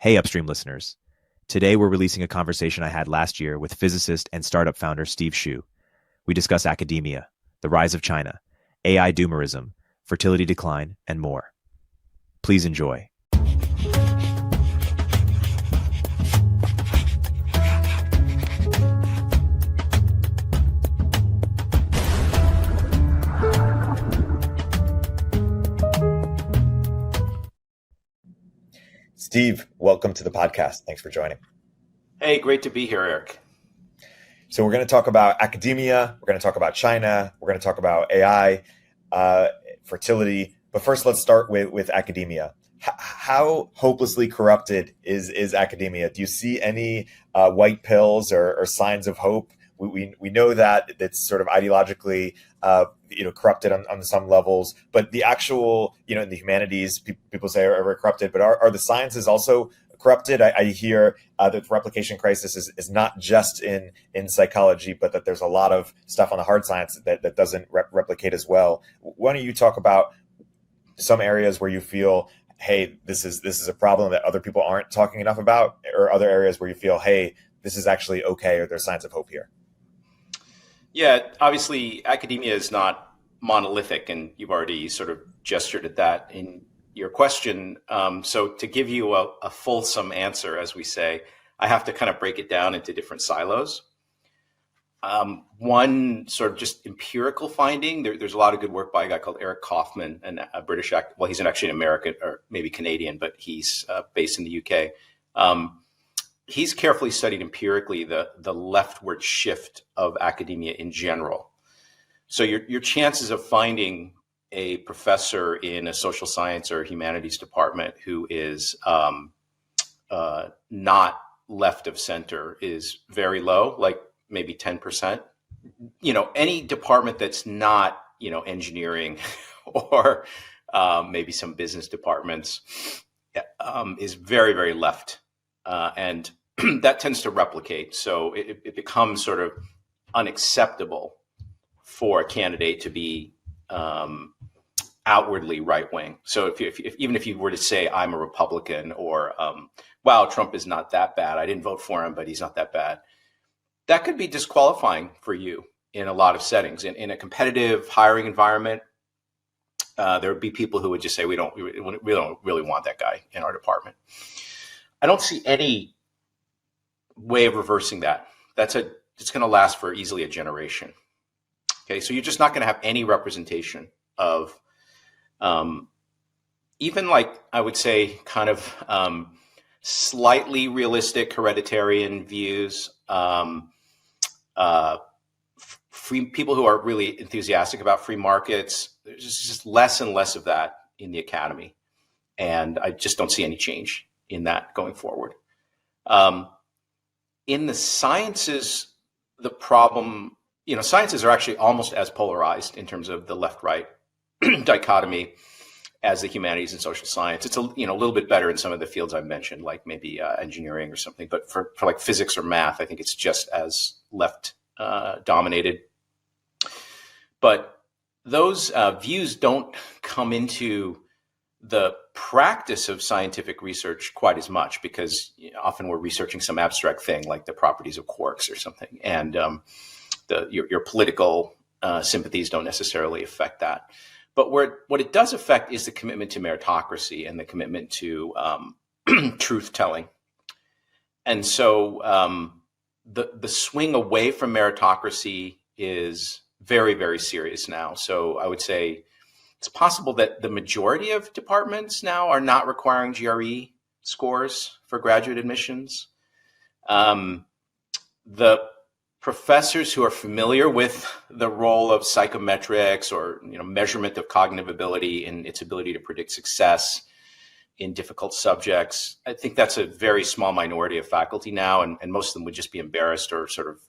Hey, Upstream listeners. Today, we're releasing a conversation I had last year with physicist and startup founder Steve Hsu. We discuss academia, the rise of China, AI doomerism, fertility decline, and more. Please enjoy. Steve, welcome to the podcast. Thanks for joining. Hey, great to be here, Erik. So we're going to talk about academia, we're going to talk about China, we're going to talk about AI, fertility. But first, let's start with academia. How hopelessly corrupted is academia? Do you see any white pills or signs of hope? We know that it's sort of ideologically corrupted on some levels, but the actual, in the humanities, people say are corrupted, but are the sciences also corrupted? I hear that the replication crisis is not just in psychology, but that there's a lot of stuff on the hard science that doesn't replicate as well. Why don't you talk about some areas where you feel, hey, this is a problem that other people aren't talking enough about, or other areas where you feel, hey, this is actually okay, or there's signs of hope here? Yeah, obviously, academia is not monolithic, and you've already sort of gestured at that in your question. So to give you a fulsome answer, as we say, I have to kind of break it down into different silos. One sort of just empirical finding, there's a lot of good work by a guy called Erik Torenberg, and a British actor. Well, he's actually an American or maybe Canadian, but he's based in the UK. He's carefully studied empirically the leftward shift of academia in general. So your chances of finding a professor in a social science or humanities department who is not left of center is very low, like maybe 10%. Any department that's not, engineering or maybe some business departments is very, very left. And that tends to replicate. So it becomes sort of unacceptable for a candidate to be outwardly right-wing. So even if you were to say, I'm a Republican, or, wow, Trump is not that bad. I didn't vote for him, but he's not that bad. That could be disqualifying for you in a lot of settings. In a competitive hiring environment, there would be people who would just say, we don't really want that guy in our department. I don't see any way of reversing that. It's going to last for easily a generation. Okay, so you're just not going to have any representation of even, like, I would say, kind of slightly realistic hereditarian views, free people who are really enthusiastic about free markets. There's just less and less of that in the academy. And I just don't see any change in that going forward. In the sciences, the problem, sciences are actually almost as polarized in terms of the left-right dichotomy as the humanities and social science. It's a little bit better in some of the fields I've mentioned, like maybe engineering or something. But for like physics or math, I think it's just as left dominated. But those views don't come into the practice of scientific research quite as much, because often we're researching some abstract thing like the properties of quarks or something, and your political sympathies don't necessarily affect that. But what it does affect is the commitment to meritocracy and the commitment to truth telling. And so the swing away from meritocracy is very, very serious now. So I would say it's possible that the majority of departments now are not requiring GRE scores for graduate admissions. The professors who are familiar with the role of psychometrics or measurement of cognitive ability and its ability to predict success in difficult subjects, I think that's a very small minority of faculty now, and most of them would just be embarrassed or sort of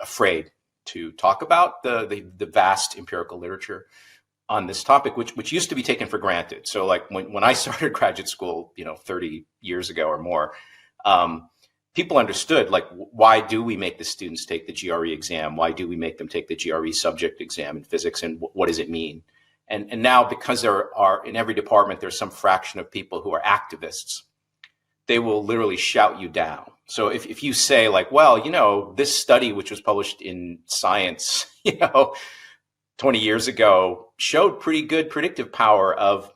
afraid to talk about the vast empirical literature on this topic, which used to be taken for granted. So like when I started graduate school, 30 years ago or more, people understood, like, why do we make the students take the GRE exam? Why do we make them take the GRE subject exam in physics? And what does it mean? And now, because there are, in every department, there's some fraction of people who are activists they will literally shout you down. So if you say like, well, this study, which was published in Science, 20 years ago, showed pretty good predictive power of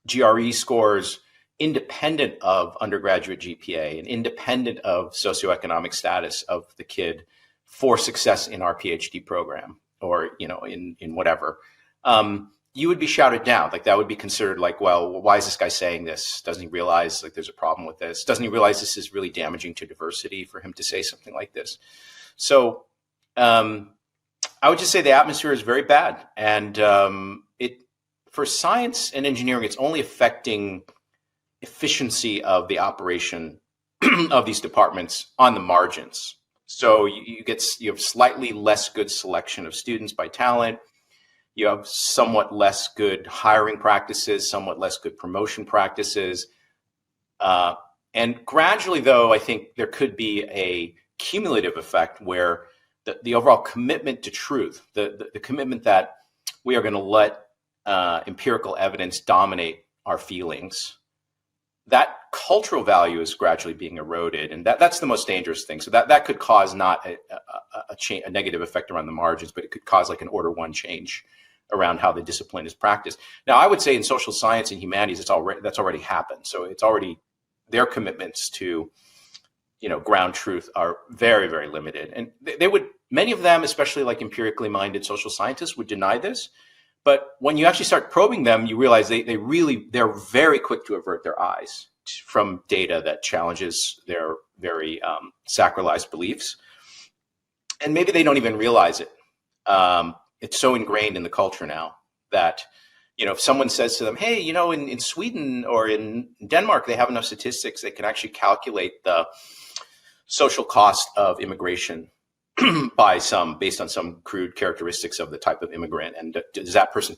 GRE scores independent of undergraduate GPA and independent of socioeconomic status of the kid for success in our PhD program or, in whatever, you would be shouted down. Like that would be considered like, well, why is this guy saying this? Doesn't he realize like there's a problem with this? Doesn't he realize this is really damaging to diversity for him to say something like this? So I would just say the atmosphere is very bad. And for science and engineering, it's only affecting efficiency of the operation of these departments on the margins. So you have slightly less good selection of students by talent. You have somewhat less good hiring practices, somewhat less good promotion practices. And gradually, though, I think there could be a cumulative effect where the overall commitment to truth, the commitment that we are going to let empirical evidence dominate our feelings, that cultural value is gradually being eroded. And that's the most dangerous thing. So that could cause not a negative effect around the margins, but it could cause like an order one change around how the discipline is practiced. Now, I would say in social science and humanities, that's already happened. So it's already, their commitments to, ground truth are very, very limited. And many of them, especially like empirically minded social scientists, would deny this. But when you actually start probing them, you realize they're very quick to avert their eyes from data that challenges their very sacralized beliefs. And maybe they don't even realize it. It's so ingrained in the culture now that, if someone says to them, hey, in Sweden or in Denmark, they have enough statistics, they can actually calculate the social cost of immigration based on some crude characteristics of the type of immigrant. And does that person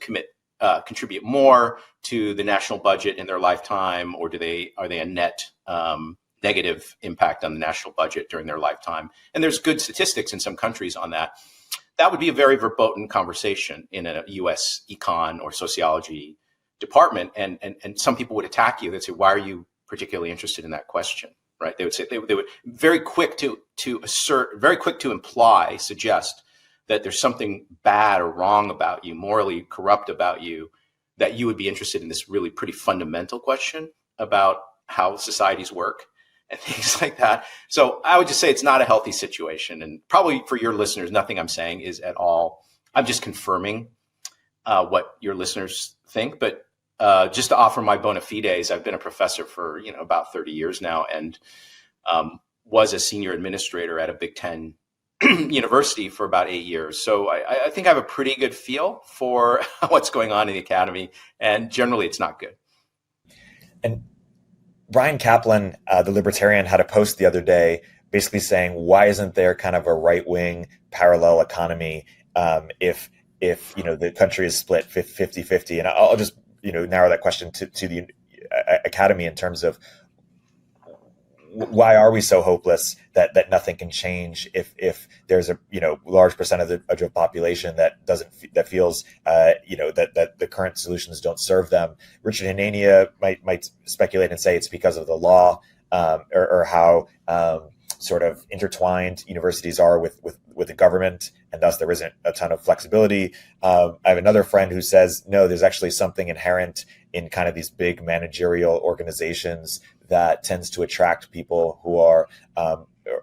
contribute more to the national budget in their lifetime, or are they a net negative impact on the national budget during their lifetime? And there's good statistics in some countries on that. That would be a very verboten conversation in a U.S. econ or sociology department. And some people would attack you. They'd say, why are you particularly interested in that question? Right? They would say, they would very quick to assert, very quick to imply, suggest that there's something bad or wrong about you, morally corrupt about you, that you would be interested in this really pretty fundamental question about how societies work and things like that. So I would just say it's not a healthy situation. And probably for your listeners, nothing I'm saying is at all, I'm just confirming what your listeners think. But just to offer my bona fides, I've been a professor for, about 30 years now, and was a senior administrator at a Big Ten university for about 8 years. So I think I have a pretty good feel for what's going on in the academy. And generally, it's not good. And Brian Kaplan, the libertarian, had a post the other day basically saying, why isn't there kind of a right-wing parallel economy if the country is split 50-50? And I'll just narrow that question to the academy in terms of why are we so hopeless that nothing can change if there's a large percent of the population that feels that the current solutions don't serve them. Richard Hanania might speculate and say it's because of the law or how sort of intertwined universities are with the government, and thus there isn't a ton of flexibility. I have another friend who says, no, there's actually something inherent in kind of these big managerial organizations that tends to attract people who are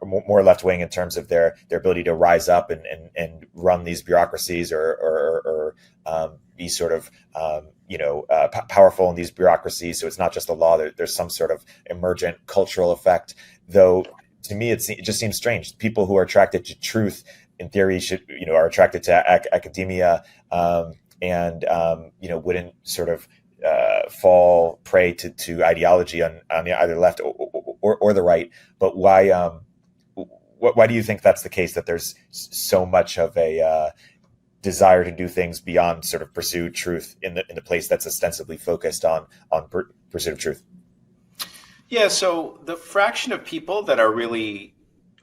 more left-wing in terms of their ability to rise up and run these bureaucracies or be sort of powerful in these bureaucracies. So it's not just the law. There's some sort of emergent cultural effect, though. To me, it just seems strange. People who are attracted to truth, in theory, are attracted to academia, and wouldn't sort of fall prey to ideology on the either left or the right. But why do you think that's the case? That there's so much of a desire to do things beyond sort of pursue truth in the place that's ostensibly focused on pursuit of truth? Yeah, so the fraction of people that are really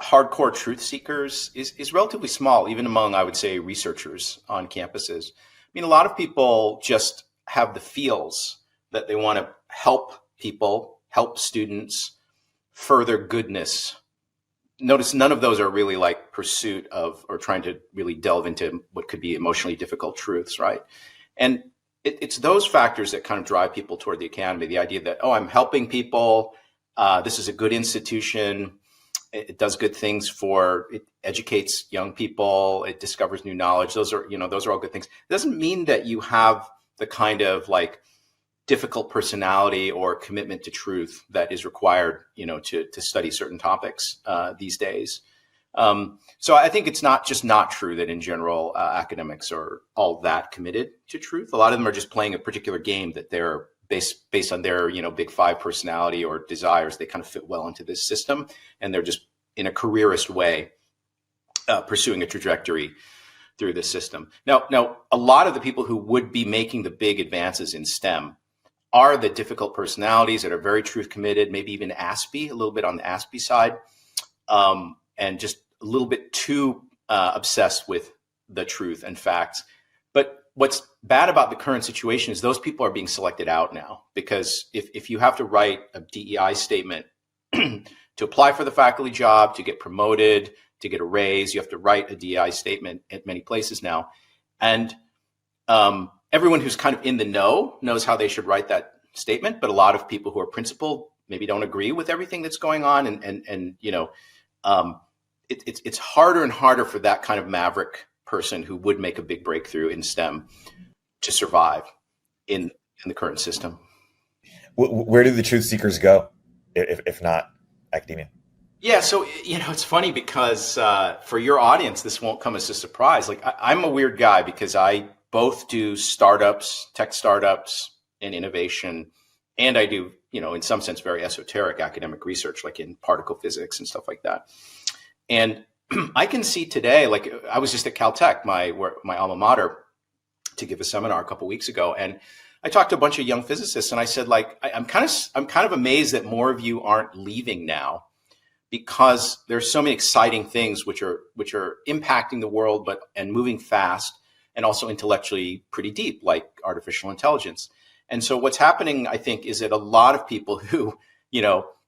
hardcore truth seekers is relatively small, even among, I would say, researchers on campuses. I mean, a lot of people just have the feels that they want to help people, help students further goodness. Notice none of those are really like pursuit of or trying to really delve into what could be emotionally difficult truths, right? And it's those factors that kind of drive people toward the academy. The idea that, oh, I'm helping people. This is a good institution. It does good things it educates young people. It discovers new knowledge. Those are all good things. It doesn't mean that you have the kind of like difficult personality or commitment to truth that is required, to study certain topics these days. So I think it's not true that in general academics are all that committed to truth. A lot of them are just playing a particular game that they're based on their big five personality or desires. They kind of fit well into this system, and they're just in a careerist way pursuing a trajectory through this system. Now, a lot of the people who would be making the big advances in STEM are the difficult personalities that are very truth committed, maybe even Aspie, a little bit on the Aspie side, and just a little bit too obsessed with the truth and facts. But what's bad about the current situation is those people are being selected out now, because if you have to write a DEI statement to apply for the faculty job, to get promoted, to get a raise, you have to write a DEI statement at many places now. And everyone who's kind of in the know knows how they should write that statement, but a lot of people who are principled maybe don't agree with everything that's going on, and it's harder and harder for that kind of maverick person who would make a big breakthrough in STEM to survive in the current system. Where do the truth seekers go, if not academia? Yeah, so it's funny because for your audience, this won't come as a surprise. Like I'm a weird guy because I both do startups, tech startups, and innovation, and I do, in some sense, very esoteric academic research, like in particle physics and stuff like that. And I can see today, like I was just at Caltech, my alma mater, to give a seminar a couple of weeks ago, and I talked to a bunch of young physicists, and I said, like, I'm kind of amazed that more of you aren't leaving now, because there's so many exciting things which are impacting the world, and moving fast, and also intellectually pretty deep, like artificial intelligence. And so what's happening, I think, is that a lot of people who,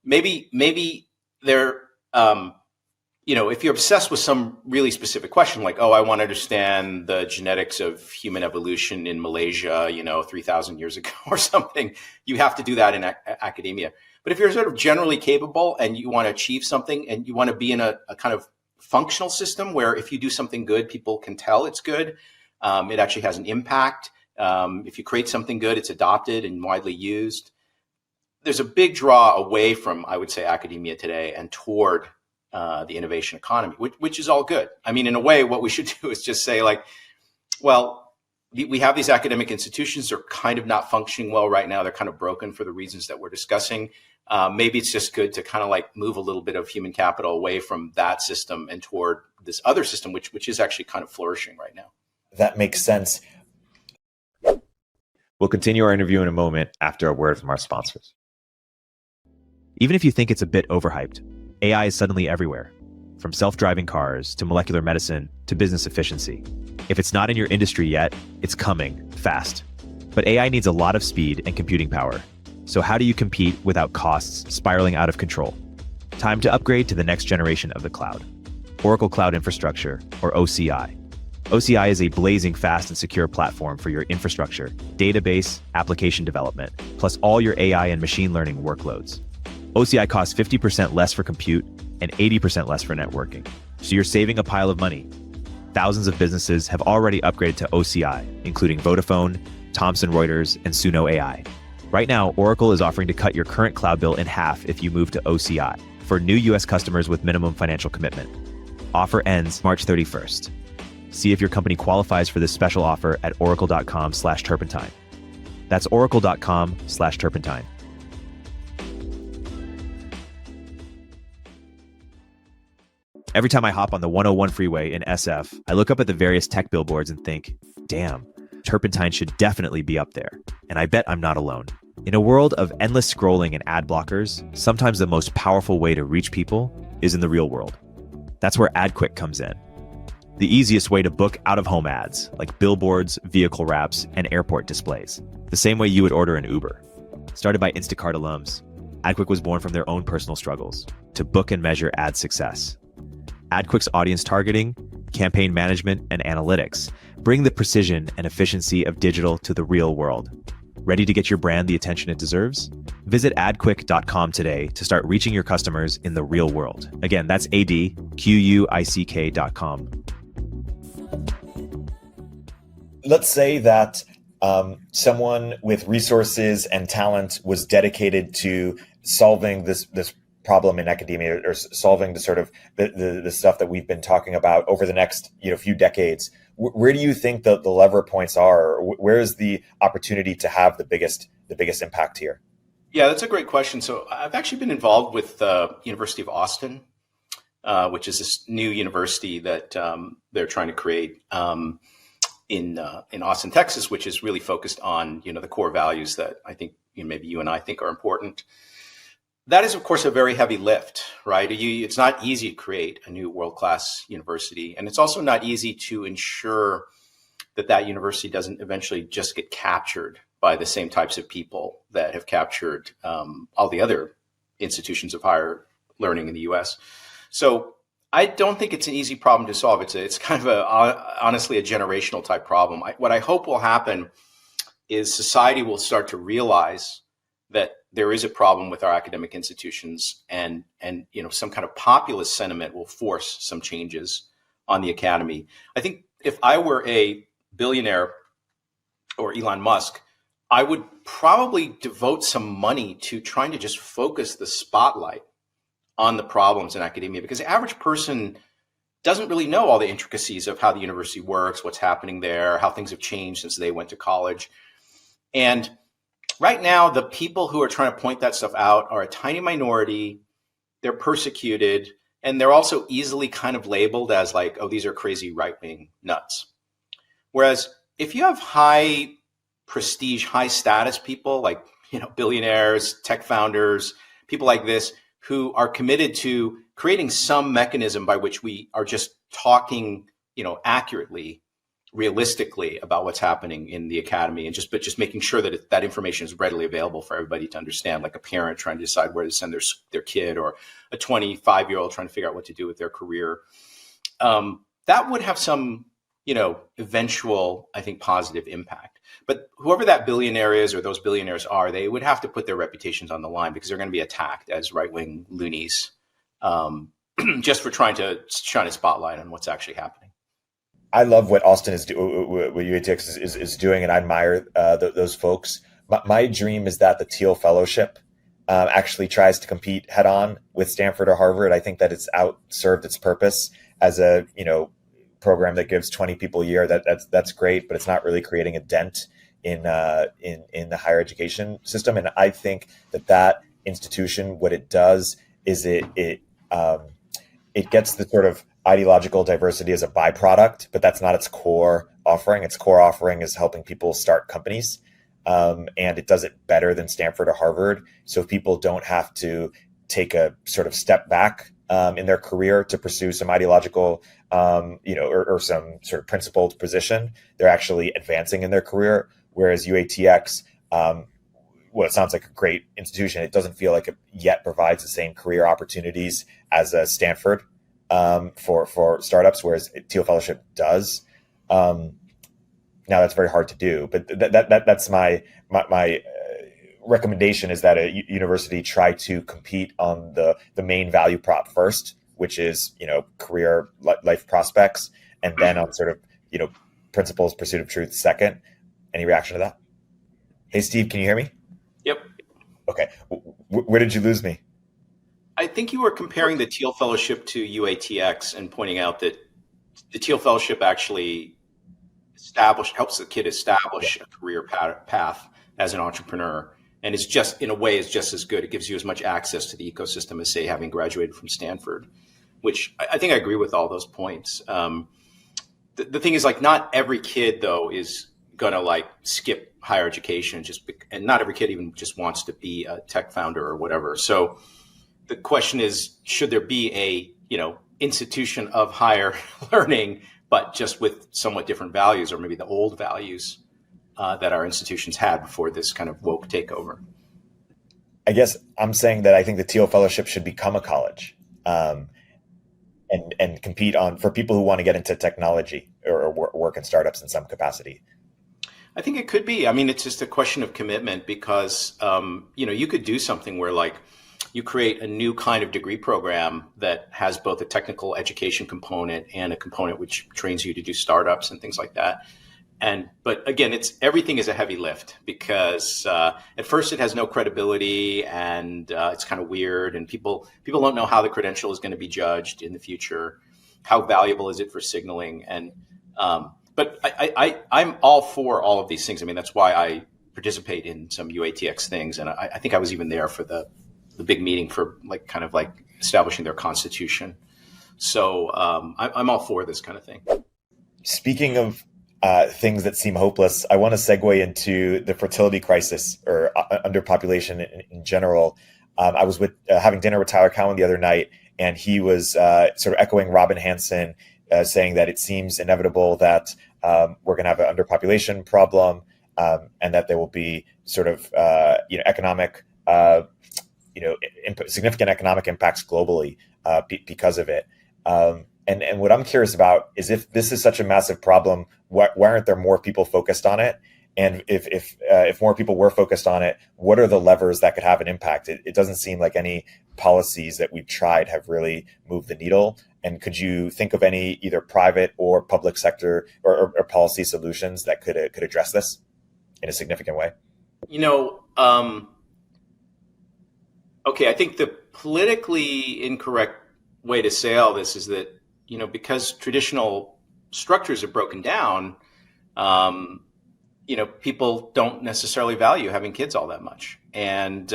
maybe they're, if you're obsessed with some really specific question, like, oh, I want to understand the genetics of human evolution in Malaysia, 3,000 years ago or something, you have to do that in academia. But if you're sort of generally capable and you want to achieve something and you want to be in a kind of functional system where if you do something good, people can tell it's good, it actually has an impact. If you create something good, it's adopted and widely used. There's a big draw away from, I would say, academia today and toward the innovation economy, which is all good. I mean, in a way, what we should do is just say, like, well, we have these academic institutions. They're kind of not functioning well right now. They're kind of broken for the reasons that we're discussing. Maybe it's just good to kind of like move a little bit of human capital away from that system and toward this other system, which is actually kind of flourishing right now. That makes sense. We'll continue our interview in a moment after a word from our sponsors. Even if you think it's a bit overhyped, AI is suddenly everywhere, from self-driving cars to molecular medicine to business efficiency. If it's not in your industry yet, it's coming fast. But AI needs a lot of speed and computing power. So how do you compete without costs spiraling out of control? Time to upgrade to the next generation of the cloud. Oracle Cloud Infrastructure, or OCI. OCI is a blazing fast and secure platform for your infrastructure, database, application development, plus all your AI and machine learning workloads. OCI costs 50% less for compute and 80% less for networking. So you're saving a pile of money. Thousands of businesses have already upgraded to OCI, including Vodafone, Thomson Reuters, and Suno AI. Right now, Oracle is offering to cut your current cloud bill in half if you move to OCI for new US customers with minimum financial commitment. Offer ends March 31st. See if your company qualifies for this special offer at oracle.com/turpentine. That's oracle.com/turpentine. Every time I hop on the 101 freeway in SF, I look up at the various tech billboards and think, damn, Turpentine should definitely be up there. And I bet I'm not alone. In a world of endless scrolling and ad blockers, sometimes the most powerful way to reach people is in the real world. That's where Adquick comes in. The easiest way to book out-of-home ads, like billboards, vehicle wraps, and airport displays. The same way you would order an Uber. Started by Instacart alums, Adquick was born from their own personal struggles to book and measure ad success. Adquick's audience targeting, campaign management, and analytics bring the precision and efficiency of digital to the real world. Ready to get your brand the attention it deserves? Visit adquick.com today to start reaching your customers in the real world. Again, that's adquick.com. Let's say that someone with resources and talent was dedicated to solving this problem in academia, or solving the sort of the stuff that we've been talking about over the next few decades. Where do you think the lever points are? Where is the opportunity to have the biggest impact here? Yeah, that's a great question. So I've actually been involved with the University of Austin, which is this new university that they're trying to create in Austin, Texas, which is really focused on the core values that I think maybe you and I think are important. That is, of course, a very heavy lift, right? It's not easy to create a new world-class university. And it's also not easy to ensure that university doesn't eventually just get captured by the same types of people that have captured all the other institutions of higher learning in the US. So I don't think it's an easy problem to solve. It's kind of honestly a generational type problem. What I hope will happen is society will start to realize that there is a problem with our academic institutions, and some kind of populist sentiment will force some changes on the academy. I think if I were a billionaire or Elon Musk, I would probably devote some money to trying to just focus the spotlight on the problems in academia, because the average person doesn't really know all the intricacies of how the university works, what's happening there, how things have changed since they went to college. And right now, the people who are trying to point that stuff out are a tiny minority. They're persecuted, and they're also easily kind of labeled as like, oh, these are crazy right-wing nuts. Whereas if you have high prestige, high status people like, billionaires, tech founders, people like this, who are committed to creating some mechanism by which we are just talking, accurately, realistically about what's happening in the academy, and just making sure that that information is readily available for everybody to understand, like a parent trying to decide where to send their kid, or a 25-year-old trying to figure out what to do with their career. That would have some, eventual, I think, positive impact. But whoever that billionaire is, or those billionaires are, they would have to put their reputations on the line, because they're going to be attacked as right-wing loonies, just for trying to shine a spotlight on what's actually happening. I love what Austin is doing, what UATX is doing, and I admire those folks. My dream is that the Teal Fellowship actually tries to compete head on with Stanford or Harvard. I think that it's outserved its purpose as a program that gives 20 people a year. That's great, but it's not really creating a dent in the higher education system. And I think that institution, what it does is it gets the sort of ideological diversity as a byproduct, but that's not its core offering. Its core offering is helping people start companies, and it does it better than Stanford or Harvard. So if people don't have to take a sort of step back in their career to pursue some ideological, or some sort of principled position, they're actually advancing in their career. Whereas UATX, it sounds like a great institution. It doesn't feel like it yet provides the same career opportunities as a Stanford for startups, whereas Teal Fellowship does. Now that's very hard to do, but that's my recommendation, is that a university try to compete on the main value prop first, which is career life prospects, and then on sort of principles, pursuit of truth second. Any reaction to that? Hey Steve, can you hear me? Yep. Okay. Where did you lose me? I think you were comparing the Teal Fellowship to UATX and pointing out that the Teal Fellowship actually helps the kid establish a career path as an entrepreneur, and it's just, in a way, is just as good. It gives you as much access to the ecosystem as, say, having graduated from Stanford, which I think I agree with all those points. The thing is, like, not every kid, though, is going to skip higher education, and not every kid even just wants to be a tech founder or whatever. So the question is, should there be a, institution of higher learning, but just with somewhat different values, or maybe the old values that our institutions had before this kind of woke takeover? I guess I'm saying that I think the TO fellowship should become a college, and compete on for people who want to get into technology or work in startups in some capacity. I think it could be. I mean, it's just a question of commitment because, you could do something where like you create a new kind of degree program that has both a technical education component and a component which trains you to do startups and things like that. But again, everything is a heavy lift because at first it has no credibility and it's kind of weird, and people don't know how the credential is going to be judged in the future. How valuable is it for signaling? And but I'm all for all of these things. I mean, that's why I participate in some UATX things, and I think I was even there for the big meeting for kind of establishing their constitution. So I'm all for this kind of thing. Speaking of things that seem hopeless, I want to segue into the fertility crisis or underpopulation in general. I was having dinner with Tyler Cowen the other night, and he was sort of echoing Robin Hanson, saying that it seems inevitable that we're going to have an underpopulation problem, and that there will be sort of economic, significant economic impacts globally because of it. And what I'm curious about is, if this is such a massive problem, why aren't there more people focused on it? And if more people were focused on it, what are the levers that could have an impact? It doesn't seem like any policies that we've tried have really moved the needle. And could you think of any either private or public sector or policy solutions that could address this in a significant way? Okay, I think the politically incorrect way to say all this is that, because traditional structures are broken down, people don't necessarily value having kids all that much. And,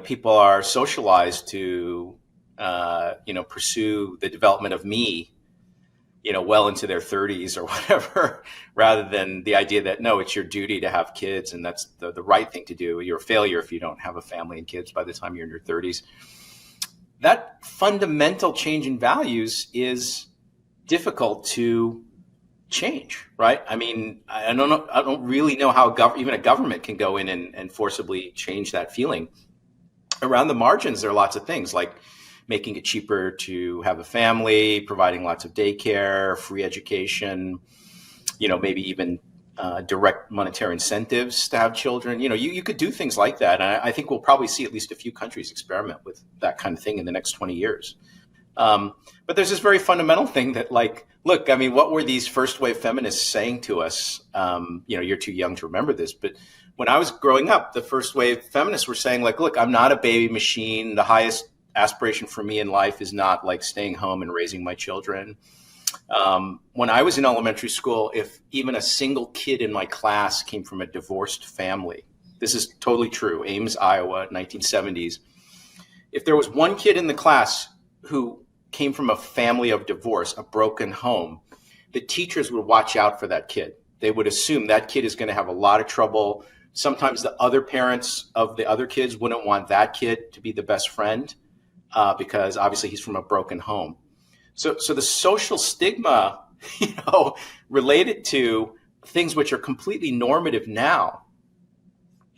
people are socialized to, pursue the development of me, well into their 30s or whatever, rather than the idea that, no, it's your duty to have kids and that's the right thing to do. You're a failure if you don't have a family and kids by the time you're in your 30s. That fundamental change in values is difficult to change, right? I mean, I don't really know how even a government can go in and forcibly change that feeling. Around the margins, there are lots of things like making it cheaper to have a family, providing lots of daycare, free education, maybe even direct monetary incentives to have children. You could do things like that. And I think we'll probably see at least a few countries experiment with that kind of thing in the next 20 years. But there's this very fundamental thing that, look, I mean, what were these first wave feminists saying to us? You're too young to remember this, but when I was growing up, the first wave feminists were saying, look, I'm not a baby machine. The highest aspiration for me in life is not staying home and raising my children. When I was in elementary school, if even a single kid in my class came from a divorced family, this is totally true, Ames, Iowa, 1970s. If there was one kid in the class who came from a family of divorce, a broken home, the teachers would watch out for that kid. They would assume that kid is going to have a lot of trouble. Sometimes the other parents of the other kids wouldn't want that kid to be the best friend because obviously he's from a broken home. So the social stigma, related to things which are completely normative now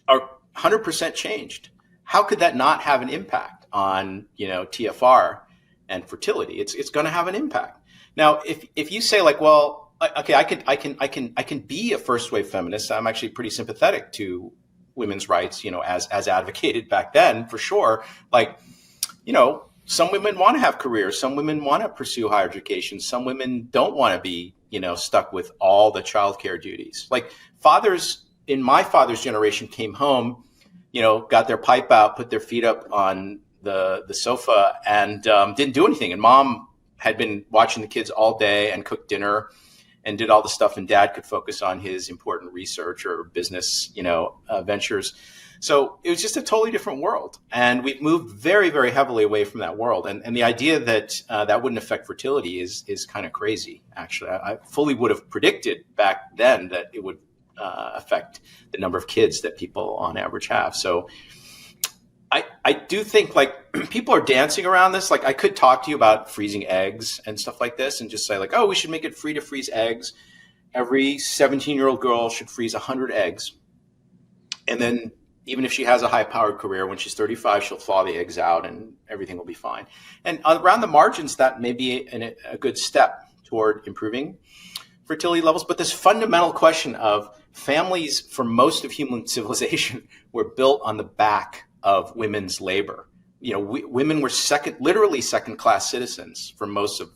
are 100% changed. How could that not have an impact on, TFR and fertility? It's going to have an impact. Now, if you say well, okay, I can be a first wave feminist. I'm actually pretty sympathetic to women's rights, as advocated back then, for sure. Some women want to have careers. Some women want to pursue higher education. Some women don't want to be, stuck with all the childcare duties. Fathers in my father's generation came home, got their pipe out, put their feet up on the sofa and didn't do anything. And mom had been watching the kids all day and cooked dinner and did all the stuff, and dad could focus on his important research or business, ventures. So it was just a totally different world. And we've moved very, very heavily away from that world. And the idea that that wouldn't affect fertility is kind of crazy, actually. I fully would have predicted back then that it would affect the number of kids that people on average have. So I do think people are dancing around this. I could talk to you about freezing eggs and stuff like this and just say we should make it free to freeze eggs. Every 17-year-old girl should freeze 100 eggs. And then, even if she has a high-powered career, when she's 35, she'll thaw the eggs out and everything will be fine. And around the margins, that may be a good step toward improving fertility levels. But this fundamental question of families for most of human civilization were built on the back of women's labor. Women were literally second-class citizens for most of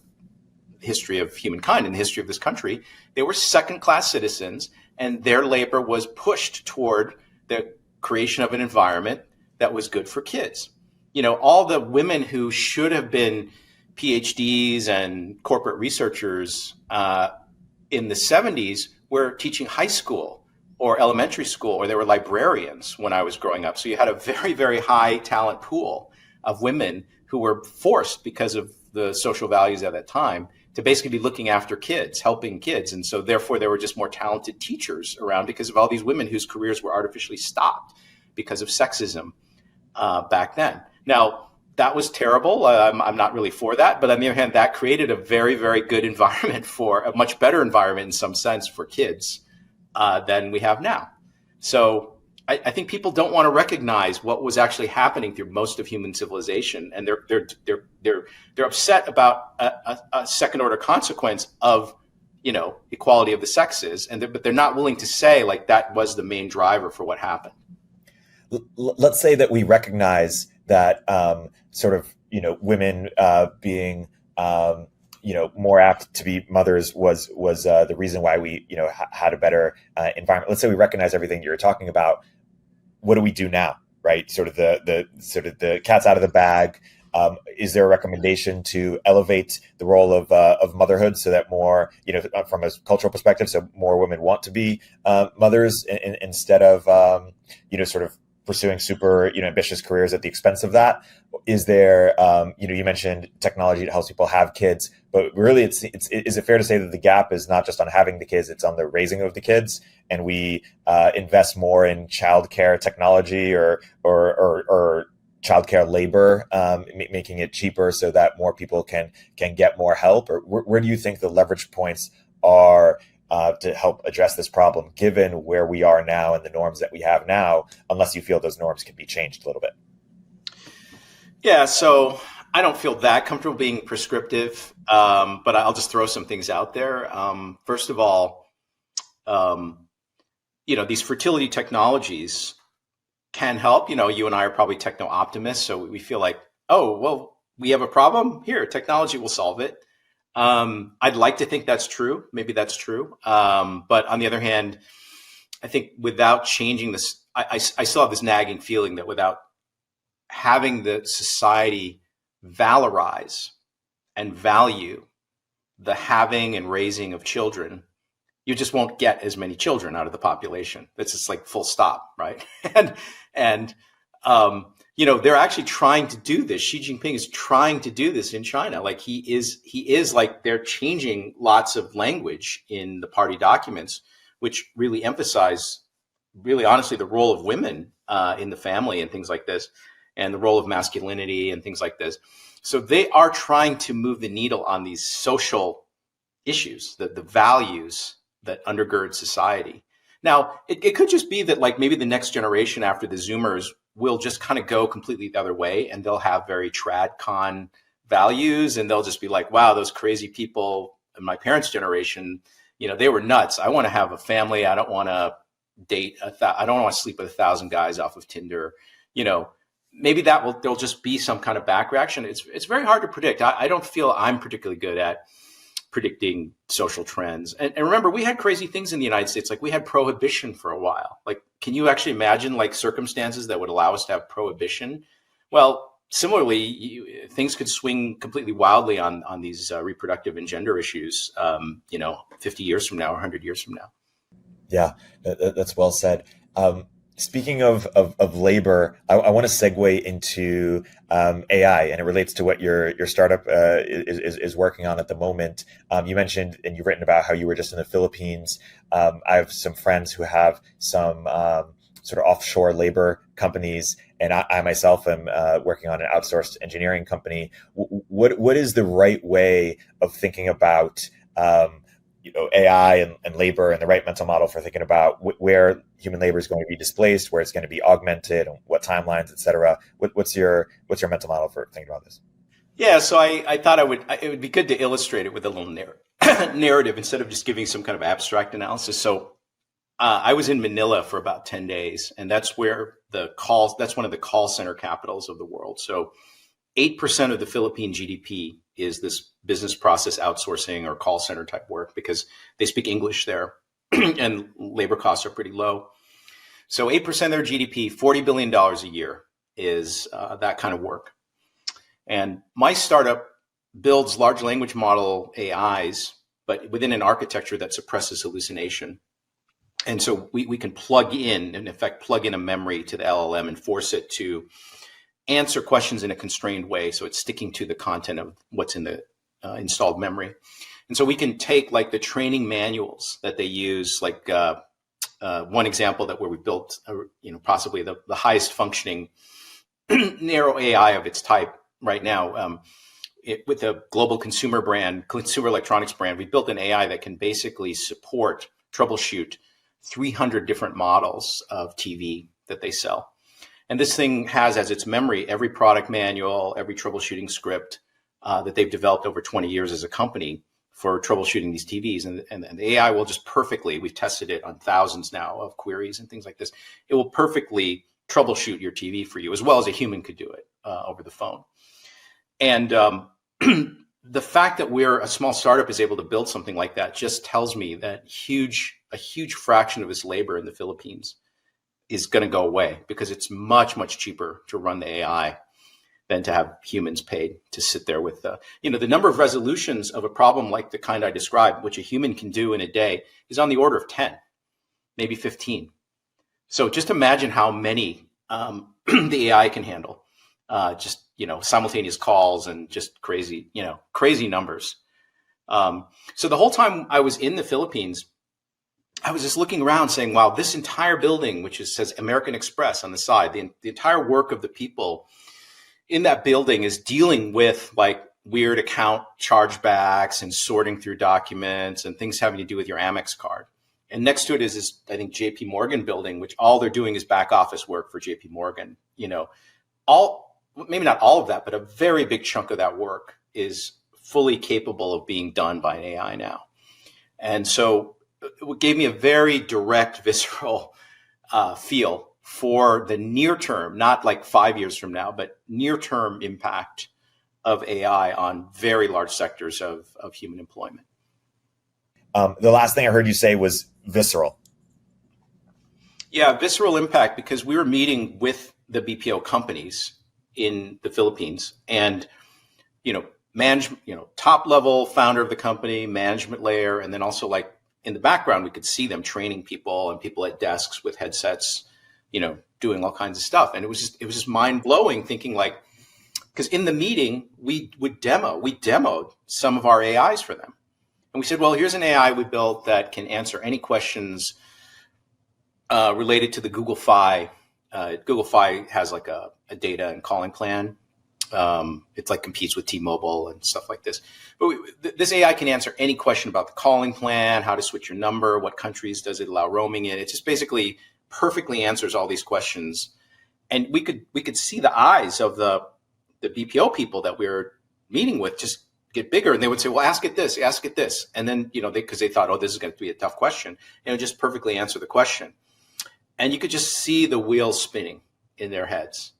the history of humankind and the history of this country. They were second-class citizens, and their labor was pushed toward the creation of an environment that was good for kids. All the women who should have been PhDs and corporate researchers in the 70s were teaching high school or elementary school, or they were librarians when I was growing up. So you had a very, very high talent pool of women who were forced, because of the social values at that time, to basically be looking after kids, helping kids. And so therefore there were just more talented teachers around because of all these women whose careers were artificially stopped because of sexism back then. Now, that was terrible. I'm not really for that. But on the other hand, that created a very, very good environment, for a much better environment in some sense for kids than we have now. So I think people don't want to recognize what was actually happening through most of human civilization, and they're upset about a second order consequence of equality of the sexes, but they're not willing to say like that was the main driver for what happened. Let's say that we recognize that women being more apt to be mothers was the reason why we had a better environment. Let's say we recognize everything you're talking about. What do we do now, right? Sort of the cat's out of the bag. Is there a recommendation to elevate the role of motherhood so that more, from a cultural perspective, so more women want to be mothers instead of sort of pursuing super ambitious careers at the expense of that? Is there you mentioned technology that helps people have kids, but really is it fair to say that the gap is not just on having the kids, it's on the raising of the kids, and we invest more in childcare technology or childcare labor, making it cheaper so that more people can get more help? Or where do you think the leverage points are to help address this problem, given where we are now and the norms that we have now, unless you feel those norms can be changed a little bit? Yeah, so I don't feel that comfortable being prescriptive, but I'll just throw some things out there. First of all, these fertility technologies can help. You and I are probably techno optimists, so we feel like, oh, well, we have a problem here, technology will solve it. I'd like to think that's true. Maybe that's true. But on the other hand, I think without changing this, I still have this nagging feeling that without having the society valorize and value the having and raising of children, you just won't get as many children out of the population. That's just like full stop, right? and they're actually trying to do this. Xi Jinping is trying to do this in China. Like he is like, they're changing lots of language in the party documents, which really emphasize, really honestly, the role of women in the family and things like this, and the role of masculinity and things like this. So they are trying to move the needle on these social issues, the values that undergird society. Now, it could just be that like maybe the next generation after the Zoomers will just kind of go completely the other way, and they'll have very trad con values, and they'll just be like, wow, those crazy people in my parents' generation, they were nuts. I want to have a family. I don't want to date. I don't want to sleep with 1,000 guys off of Tinder. Maybe there'll just be some kind of back reaction. It's very hard to predict. I don't feel I'm particularly good at predicting social trends. And remember, we had crazy things in the United States. Like we had prohibition for a while. Like, can you actually imagine like circumstances that would allow us to have prohibition? Well, similarly, things could swing completely wildly on these reproductive and gender issues, 50 years from now or 100 years from now. Yeah, that's well said. Speaking of labor, I want to segue into AI, and it relates to what your startup is working on at the moment. You mentioned, and you've written about how you were just in the Philippines. I have some friends who have some sort of offshore labor companies, and I myself am working on an outsourced engineering company. What is the right way of thinking about AI and labor and the right mental model for thinking about where human labor is going to be displaced, where it's going to be augmented, and what timelines, et cetera. What's your mental model for thinking about this? Yeah, so I thought it would be good to illustrate it with a little narrative instead of just giving some kind of abstract analysis. So I was in Manila for about 10 days, and that's where that's one of the call center capitals of the world. So 8% of the Philippine GDP is this business process outsourcing or call center type work because they speak English there and labor costs are pretty low. So 8% of their GDP, $40 billion a year is that kind of work. And my startup builds large language model AIs, but within an architecture that suppresses hallucination. And so we can plug in a memory to the LLM and force it to answer questions in a constrained way. So it's sticking to the content of what's in the installed memory. And so we can take like the training manuals that they use, like one example where we built, possibly the highest functioning narrow AI of its type right now. With a global consumer electronics brand, we built an AI that can basically troubleshoot 300 different models of TV that they sell. And this thing has as its memory every product manual, every troubleshooting script that they've developed over 20 years as a company for troubleshooting these TVs. And the AI will just perfectly, we've tested it on thousands now of queries and things like this. It will perfectly troubleshoot your TV for you as well as a human could do it over the phone. And the fact that we're a small startup is able to build something like that just tells me that a huge fraction of this labor in the Philippines is going to go away because it's much, much cheaper to run the AI than to have humans paid to sit there with the number of resolutions of a problem like the kind I described, which a human can do in a day, is on the order of 10, maybe 15. So just imagine how many the AI can handle. Simultaneous calls and just crazy numbers. So the whole time I was in the Philippines, I was just looking around saying, wow, this entire building, which says American Express on the side, the entire work of the people in that building is dealing with like weird account chargebacks and sorting through documents and things having to do with your Amex card. And next to it is this, I think, JP Morgan building, which all they're doing is back office work for JP Morgan. Maybe not all of that, but a very big chunk of that work is fully capable of being done by an AI now. And so it gave me a very direct, visceral feel for the near term, not like 5 years from now, but near term impact of AI on very large sectors of human employment. The last thing I heard you say was visceral. Yeah, visceral impact, because we were meeting with the BPO companies in the Philippines and, top level founder of the company, management layer, and then also like in the background, we could see them training people and people at desks with headsets, doing all kinds of stuff. And it was just mind blowing thinking like, because in the meeting we demoed some of our AIs for them. And we said, well, here's an AI we built that can answer any questions related to the Google Fi. Google Fi has like a data and calling plan. It's like competes with T-Mobile and stuff like this. But this AI can answer any question about the calling plan, how to switch your number, what countries does it allow roaming in. It just basically perfectly answers all these questions. And we could see the eyes of the BPO people that we were meeting with just get bigger, and they would say, well, ask it this. And then, because they thought, oh, this is going to be a tough question. And it would just perfectly answer the question. And you could just see the wheels spinning in their heads,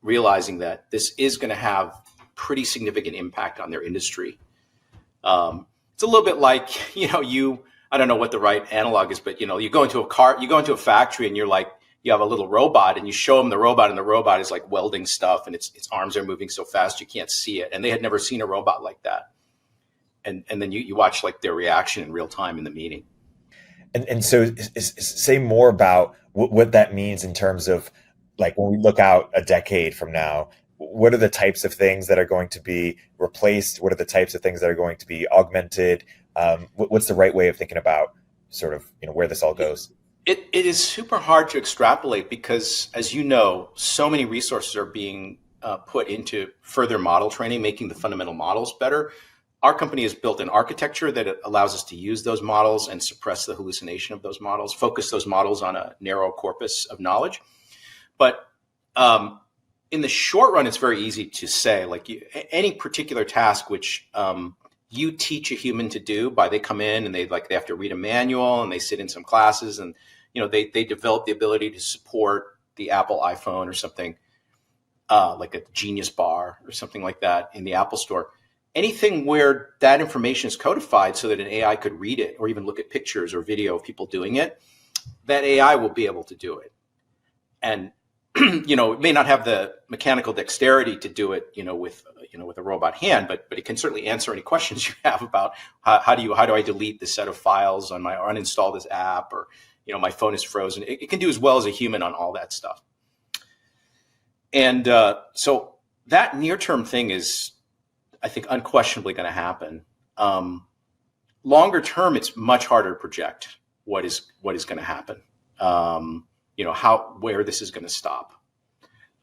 realizing that this is going to have pretty significant impact on their industry. It's a little bit like, I don't know what the right analog is, but, you go into a factory and you're like, you have a little robot and you show them the robot and the robot is like welding stuff and its arms are moving so fast you can't see it. And they had never seen a robot like that. And then you watch like their reaction in real time in the meeting. And so say more about what that means in terms of like when we look out a decade from now, what are the types of things that are going to be replaced? What are the types of things that are going to be augmented? What's the right way of thinking about sort of, where this all goes? It is super hard to extrapolate because, as you know, so many resources are being put into further model training, making the fundamental models better. our company has built an architecture that allows us to use those models and suppress the hallucination of those models, focus those models on a narrow corpus of knowledge. But in the short run, it's very easy to say, like, any particular task which you teach a human to do, they come in and they have to read a manual and they sit in some classes and they develop the ability to support the Apple iPhone or something like a Genius Bar or something like that in the Apple Store. Anything where that information is codified so that an AI could read it or even look at pictures or video of people doing it, that AI will be able to do it. And it may not have the mechanical dexterity to do it, with a robot hand, but it can certainly answer any questions you have about how do I delete this set of files on or uninstall this app, or my phone is frozen. It can do as well as a human on all that stuff. And so that near-term thing is, I think, unquestionably going to happen. Longer term, it's much harder to project what is going to happen. Where this is going to stop.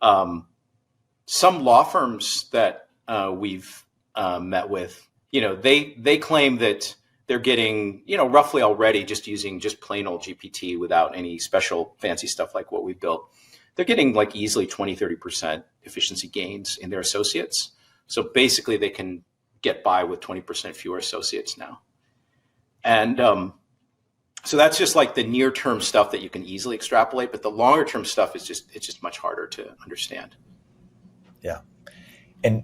Some law firms that we've met with, they claim that they're getting, roughly already using plain old GPT without any special fancy stuff like what we've built. They're getting like easily 20, 30% efficiency gains in their associates. So basically they can get by with 20% fewer associates now. And so that's just like the near term stuff that you can easily extrapolate, but the longer term stuff is just much harder to understand. Yeah. And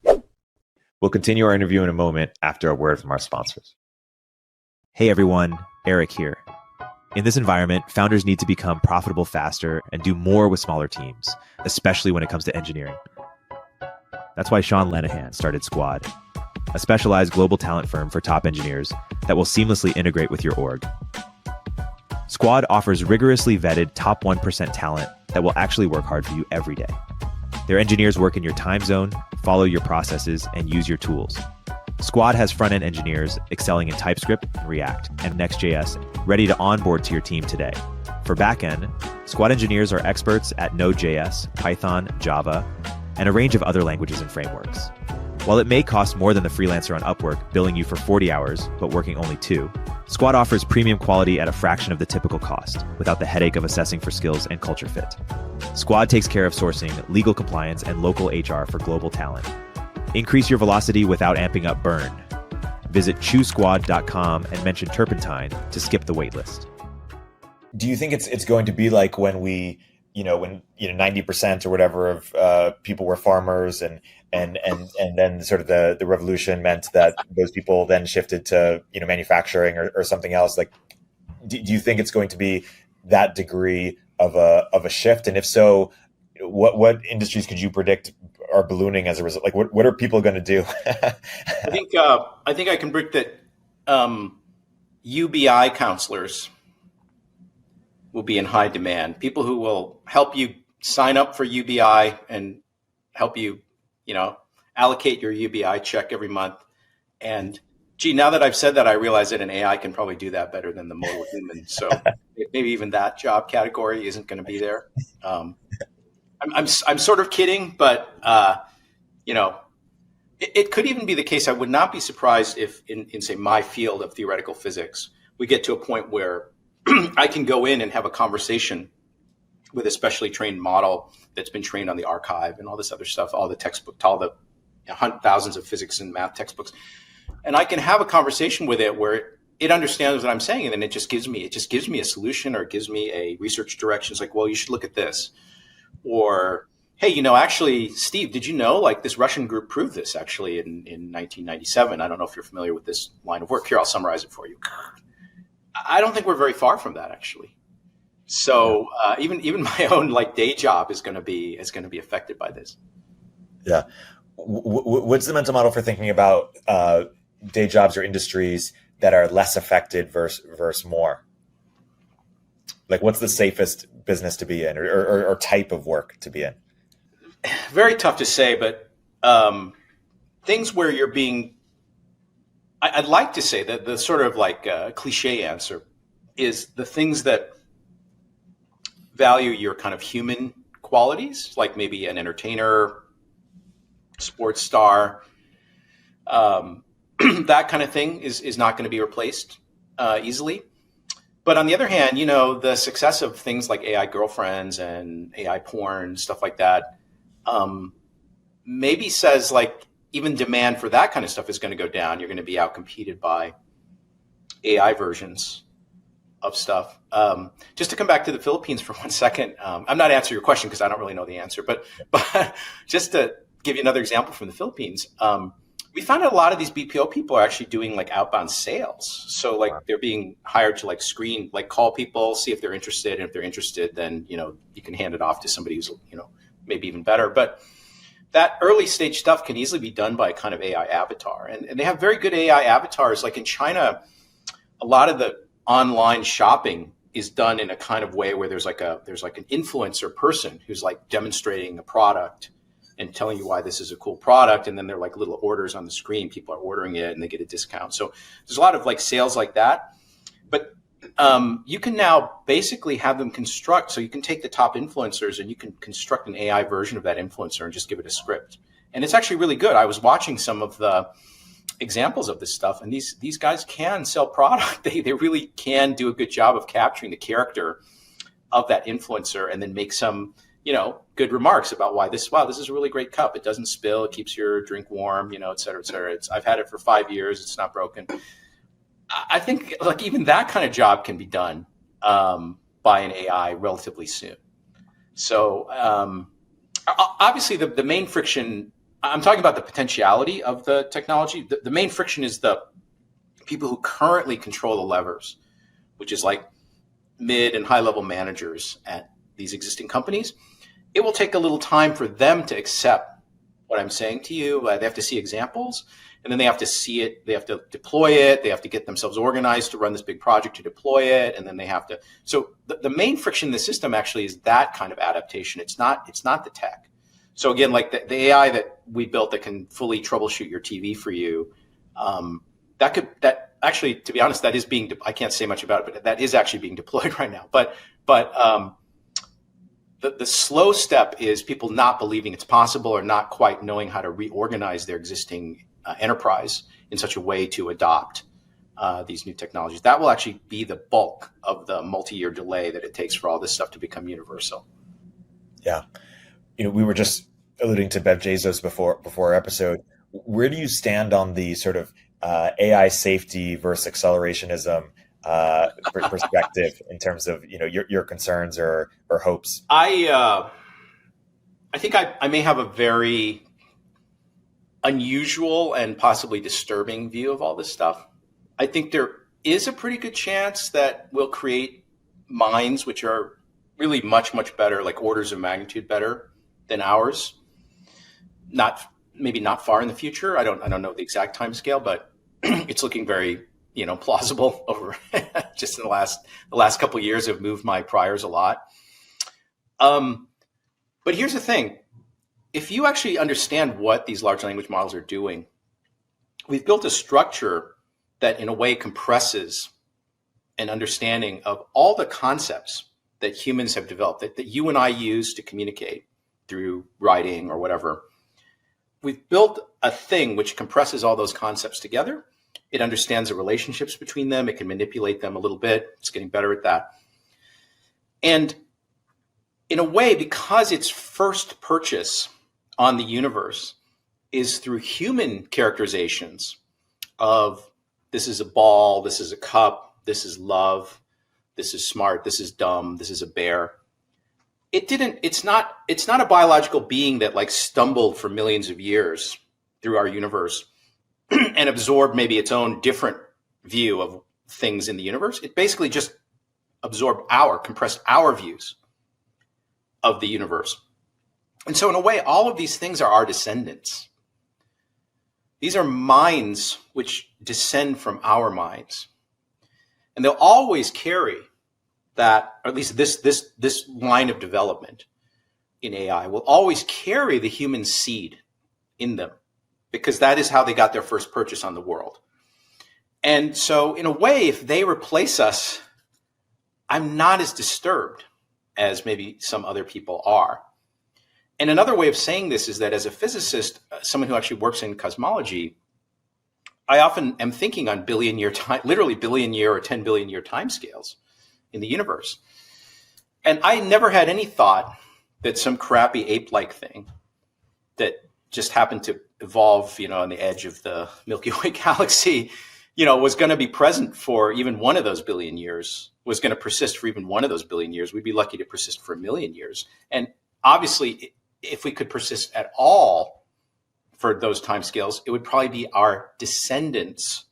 we'll continue our interview in a moment after a word from our sponsors. Hey everyone, Erik here. In this environment, founders need to become profitable faster and do more with smaller teams, especially when it comes to engineering. That's why Sean Lenihan started Squad, a specialized global talent firm for top engineers that will seamlessly integrate with your org. Squad offers rigorously vetted top 1% talent that will actually work hard for you every day. Their engineers work in your time zone, follow your processes, and use your tools. Squad has front-end engineers excelling in TypeScript, React, and Next.js ready to onboard to your team today. For back-end, Squad engineers are experts at Node.js, Python, Java, and a range of other languages and frameworks. While it may cost more than the freelancer on Upwork billing you for 40 hours, but working only 2, Squad offers premium quality at a fraction of the typical cost, without the headache of assessing for skills and culture fit. Squad takes care of sourcing, legal compliance, and local HR for global talent. Increase your velocity without amping up burn. Visit choosesquad.com and mention Turpentine to skip the waitlist. Do you think it's going to be like when 90% or whatever of people were farmers and then sort of the revolution meant that those people then shifted to manufacturing or something else? Like, do you think it's going to be that degree of a shift? And if so, what industries could you predict are ballooning as a result? Like, what are people going to do? I think I can predict that UBI counselors will be in high demand. People who will help you sign up for UBI and help you, allocate your UBI check every month. And now that I've said that, I realize that an AI can probably do that better than the mortal human. So maybe even that job category isn't going to be there. I'm sort of kidding, but it could even be the case. I would not be surprised if in say my field of theoretical physics, we get to a point where I can go in and have a conversation with a specially trained model that's been trained on the archive and all this other stuff, all the textbook, all the thousands of physics and math textbooks. And I can have a conversation with it where it understands what I'm saying. And then it just gives me a solution, or it gives me a research direction. It's like, well, you should look at this. Or, hey, actually, Steve, did you know, like, this Russian group proved this actually in 1997? I don't know if you're familiar with this line of work. Here, I'll summarize it for you. I don't think we're very far from that, actually. So even my own day job is going to be affected by this. Yeah. What's the mental model for thinking about day jobs or industries that are less affected versus more? Like, what's the safest business to be in, or type of work to be in? Very tough to say, but things where you're being, I'd like to say that the sort of cliche answer is the things that value your kind of human qualities, like maybe an entertainer, sports star, that kind of thing is not going to be replaced easily. But on the other hand, the success of things like AI girlfriends and AI porn, stuff like that, maybe says like even demand for that kind of stuff is going to go down. You're going to be outcompeted by AI versions of stuff. Just to come back to the Philippines for 1 second, I'm not answering your question because I don't really know the answer, but just to give you another example from the Philippines, we found out a lot of these BPO people are actually doing like outbound sales. So like they're being hired to like screen, like call people, see if they're interested. And if they're interested, then, you can hand it off to somebody who's, maybe even better. But that early stage stuff can easily be done by a kind of AI avatar. And they have very good AI avatars. Like in China, a lot of the online shopping is done in a kind of way where there's like an influencer person who's like demonstrating a product and telling you why this is a cool product. And then they're like little orders on the screen. People are ordering it and they get a discount. So there's a lot of like sales like that. But you can now basically have them construct. So you can take the top influencers and you can construct an AI version of that influencer and just give it a script. And it's actually really good. I was watching some of the examples of this stuff, and these guys can sell product. They really can do a good job of capturing the character of that influencer and then make some good remarks about why this is a really great cup. It doesn't spill, it keeps your drink warm, et cetera, et cetera. I've had it for 5 years, it's not broken. I think like even that kind of job can be done by an AI relatively soon. So obviously the main friction, I'm talking about the potentiality of the technology. The main friction is the people who currently control the levers, which is like mid and high level managers at these existing companies. It will take a little time for them to accept what I'm saying to you. They have to see examples, and then they have to see it. They have to deploy it. They have to get themselves organized to run this big project to deploy it, and then they have to. So the main friction in the system actually is that kind of adaptation. It's not the tech. So again, like the AI that we built that can fully troubleshoot your TV for you, that actually, to be honest, that is being. I can't say much about it, but that is actually being deployed right now. But the slow step is people not believing it's possible or not quite knowing how to reorganize their existing enterprise in such a way to adopt these new technologies. That will actually be the bulk of the multi-year delay that it takes for all this stuff to become universal. Yeah. We were just alluding to Bev Bezos before our episode. Where do you stand on the sort of AI safety versus accelerationism perspective in terms of your concerns or hopes? I think I may have a very unusual and possibly disturbing view of all this stuff. I think there is a pretty good chance that we'll create minds which are really much, much better, like orders of magnitude better than ours. Maybe not far in the future. I don't know the exact time scale, but it's looking very plausible over just in the last couple of years have moved my priors a lot. But here's the thing. If you actually understand what these large language models are doing, we've built a structure that in a way compresses an understanding of all the concepts that humans have developed, that you and I use to communicate through writing or whatever. We've built a thing which compresses all those concepts together. It understands the relationships between them. It can manipulate them a little bit. It's getting better at that. And in a way, because its first purchase on the universe is through human characterizations of this is a ball, this is a cup, this is love, this is smart, this is dumb, this is a bear. It's not a biological being that like stumbled for millions of years through our universe and absorbed maybe its own different view of things in the universe. It basically just absorbed compressed our views of the universe. And so in a way, all of these things are our descendants. These are minds which descend from our minds. And they'll always carry that, or at least this line of development in AI will always carry the human seed in them, because that is how they got their first purchase on the world. And so in a way, if they replace us, I'm not as disturbed as maybe some other people are. And another way of saying this is that as a physicist, someone who actually works in cosmology, I often am thinking on billion year time, literally billion year or 10 billion year timescales in the universe. And I never had any thought that some crappy ape-like thing that just happened to evolve, on the edge of the Milky Way galaxy, was going to be present for even one of those billion years, was going to persist for even one of those billion years. We'd be lucky to persist for a million years. And obviously, if we could persist at all for those timescales, it would probably be our descendants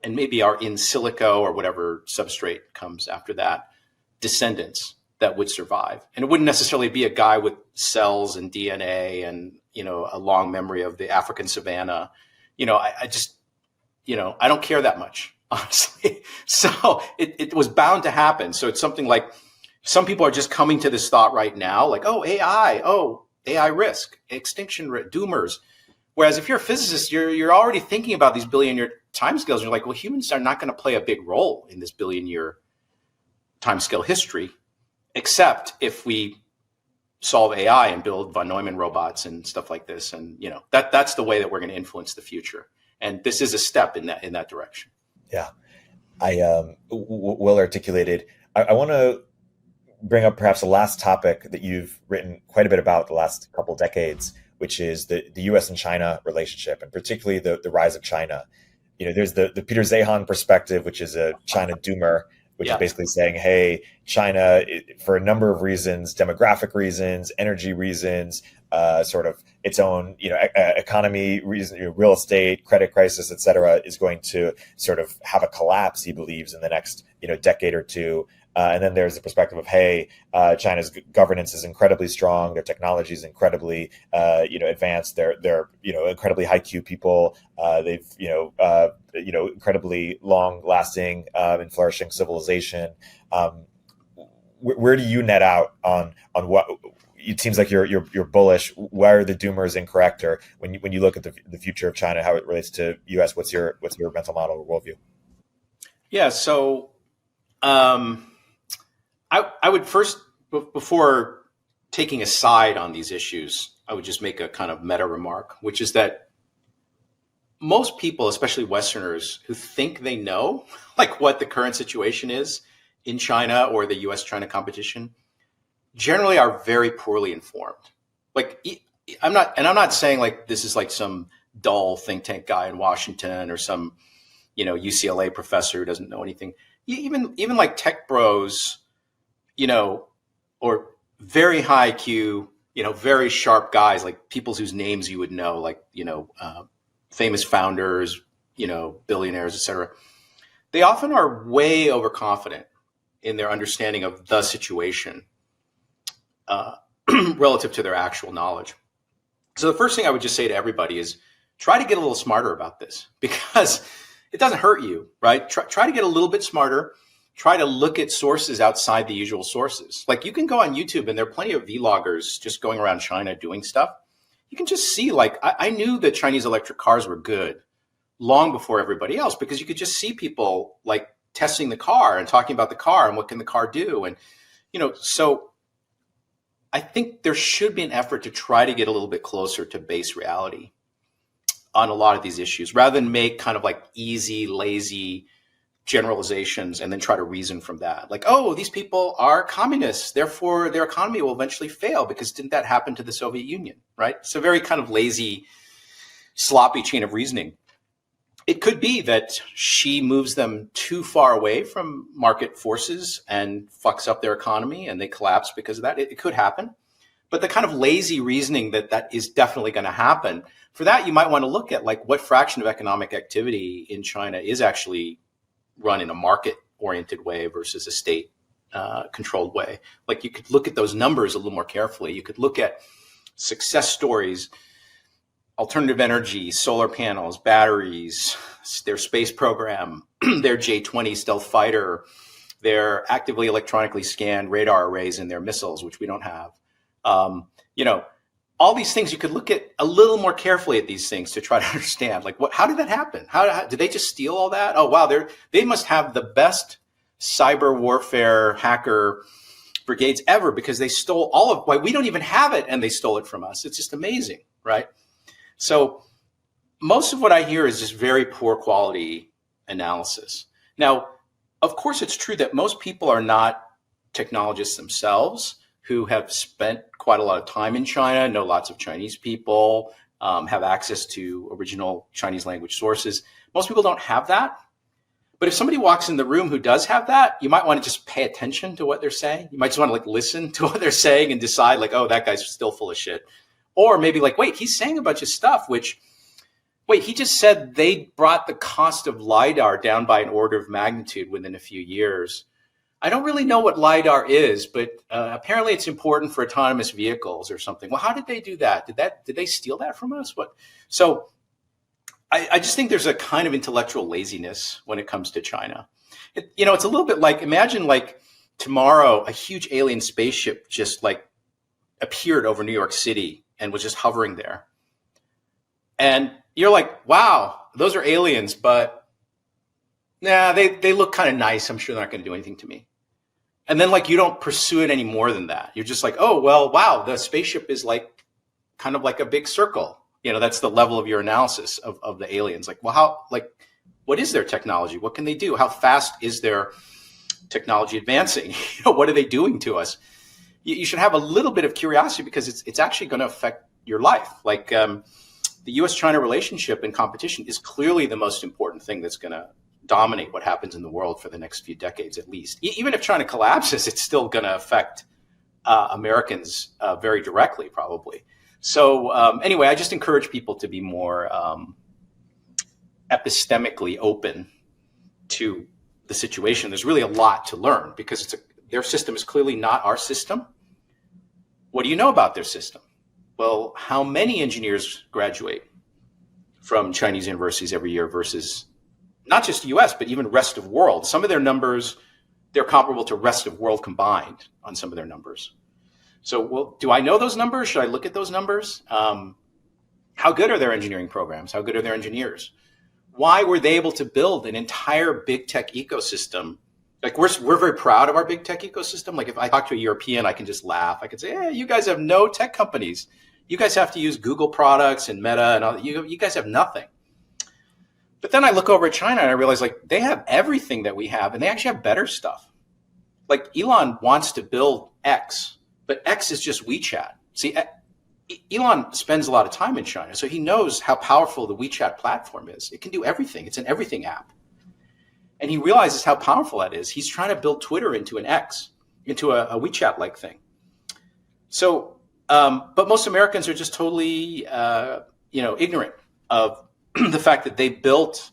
and maybe our in silico or whatever substrate comes after that, descendants that would survive. And it wouldn't necessarily be a guy with cells and DNA and, a long memory of the African savanna. I just, I don't care that much, honestly. So it was bound to happen. So it's something like some people are just coming to this thought right now, like, AI risk, extinction risk, doomers. Whereas if you're a physicist, you're already thinking about these billion-year timescales. You're like, well, humans are not going to play a big role in this billion-year timescale history, except if we solve AI and build von Neumann robots and stuff like this. And that's the way that we're going to influence the future. And this is a step in that direction. Yeah, well articulated. I want to bring up perhaps the last topic that you've written quite a bit about the last couple of decades, which is the U.S. and China relationship, and particularly the rise of China. There's the Peter Zeihan perspective, which is a China doomer, which is basically saying, hey, China, for a number of reasons, demographic reasons, energy reasons, sort of its own, economy reason, real estate, credit crisis, et cetera, is going to sort of have a collapse, he believes, in the next, decade or two. And then there's the perspective of, hey, China's governance is incredibly strong. Their technology is incredibly, advanced. They're incredibly high Q people. They've, incredibly long-lasting and flourishing civilization. Where do you net out on what? It seems like you're bullish. Where are the doomers incorrect, or when you look at the future of China, how it relates to U.S., what's your mental model or worldview? Yeah. So. I would first, before taking a side on these issues, I would just make a kind of meta remark, which is that most people, especially Westerners, who think they know like what the current situation is in China or the US-China competition, generally are very poorly informed. Like I'm not saying like this is like some dull think tank guy in Washington or some, UCLA professor who doesn't know anything. Even like tech bros, or very high IQ, very sharp guys, like people whose names you would know, like, famous founders, billionaires, et cetera. They often are way overconfident in their understanding of the situation relative to their actual knowledge. So the first thing I would just say to everybody is try to get a little smarter about this, because it doesn't hurt you, right? Try to get a little bit smarter. Try to look at sources outside the usual sources. Like you can go on YouTube and there are plenty of vloggers just going around China doing stuff. You can just see, like, I knew that Chinese electric cars were good long before everybody else, because you could just see people like testing the car and talking about the car and what can the car do. And, so I think there should be an effort to try to get a little bit closer to base reality on a lot of these issues, rather than make kind of like easy, lazy generalizations and then try to reason from that. Like, oh, these people are communists, therefore their economy will eventually fail, because didn't that happen to the Soviet Union, right? So very kind of lazy, sloppy chain of reasoning. It could be that Xi moves them too far away from market forces and fucks up their economy and they collapse because of that. It could happen. But the kind of lazy reasoning that is definitely going to happen, for that you might want to look at like what fraction of economic activity in China is actually run in a market-oriented way versus a state-controlled way. Like you could look at those numbers a little more carefully. You could look at success stories, alternative energy, solar panels, batteries, their space program, their J-20 stealth fighter, their actively electronically scanned radar arrays in their missiles, which we don't have. All these things, you could look at a little more carefully at these things to try to understand, like, how did that happen? How did they just steal all that? Oh, wow, they must have the best cyber warfare hacker brigades ever, because they stole all of, why we don't even have it, and they stole it from us. It's just amazing, right? So most of what I hear is just very poor quality analysis. Now, of course, it's true that most people are not technologists themselves who have spent quite a lot of time in China, know lots of Chinese people, have access to original Chinese language sources. Most people don't have that. But if somebody walks in the room who does have that, you might want to just pay attention to what they're saying. You might just want to like listen to what they're saying and decide like, oh, that guy's still full of shit. Or maybe like, wait, he's saying a bunch of stuff, he just said they brought the cost of LiDAR down by an order of magnitude within a few years. I don't really know what LiDAR is, but apparently it's important for autonomous vehicles or something. Well, how did they do that? Did they steal that from us? What? So I just think there's a kind of intellectual laziness when it comes to China. It's a little bit like, imagine like tomorrow a huge alien spaceship just like appeared over New York City and was just hovering there. And you're like, wow, those are aliens, but nah, they look kind of nice. I'm sure they're not going to do anything to me. And then like you don't pursue it any more than that. You're just like, oh, well, wow, the spaceship is like kind of like a big circle. That's the level of your analysis of the aliens. Like, well, what is their technology? What can they do? How fast is their technology advancing? What are they doing to us? You should have a little bit of curiosity because it's actually going to affect your life. Like the U.S.-China relationship and competition is clearly the most important thing that's going to dominate what happens in the world for the next few decades, at least. Even if China collapses, it's still going to affect Americans very directly, probably. So anyway, I just encourage people to be more epistemically open to the situation. There's really a lot to learn because their system is clearly not our system. What do you know about their system? Well, how many engineers graduate from Chinese universities every year versus not just the US, but even rest of world? Some of their numbers, they're comparable to rest of world combined on some of their numbers. So, well, do I know those numbers? Should I look at those numbers? How good are their engineering programs? How good are their engineers? Why were they able to build an entire big tech ecosystem? Like we're very proud of our big tech ecosystem. Like if I talk to a European, I can just laugh. I can say, hey, you guys have no tech companies. You guys have to use Google products and Meta and all. You guys have nothing. But then I look over at China and I realize like they have everything that we have and they actually have better stuff. Like Elon wants to build X. But X is just WeChat. See, Elon spends a lot of time in China, so he knows how powerful the WeChat platform is. It can do everything. It's an everything app. And he realizes how powerful that is. He's trying to build Twitter into an X, into a WeChat-like thing. So, but most Americans are just totally, ignorant of the fact that they built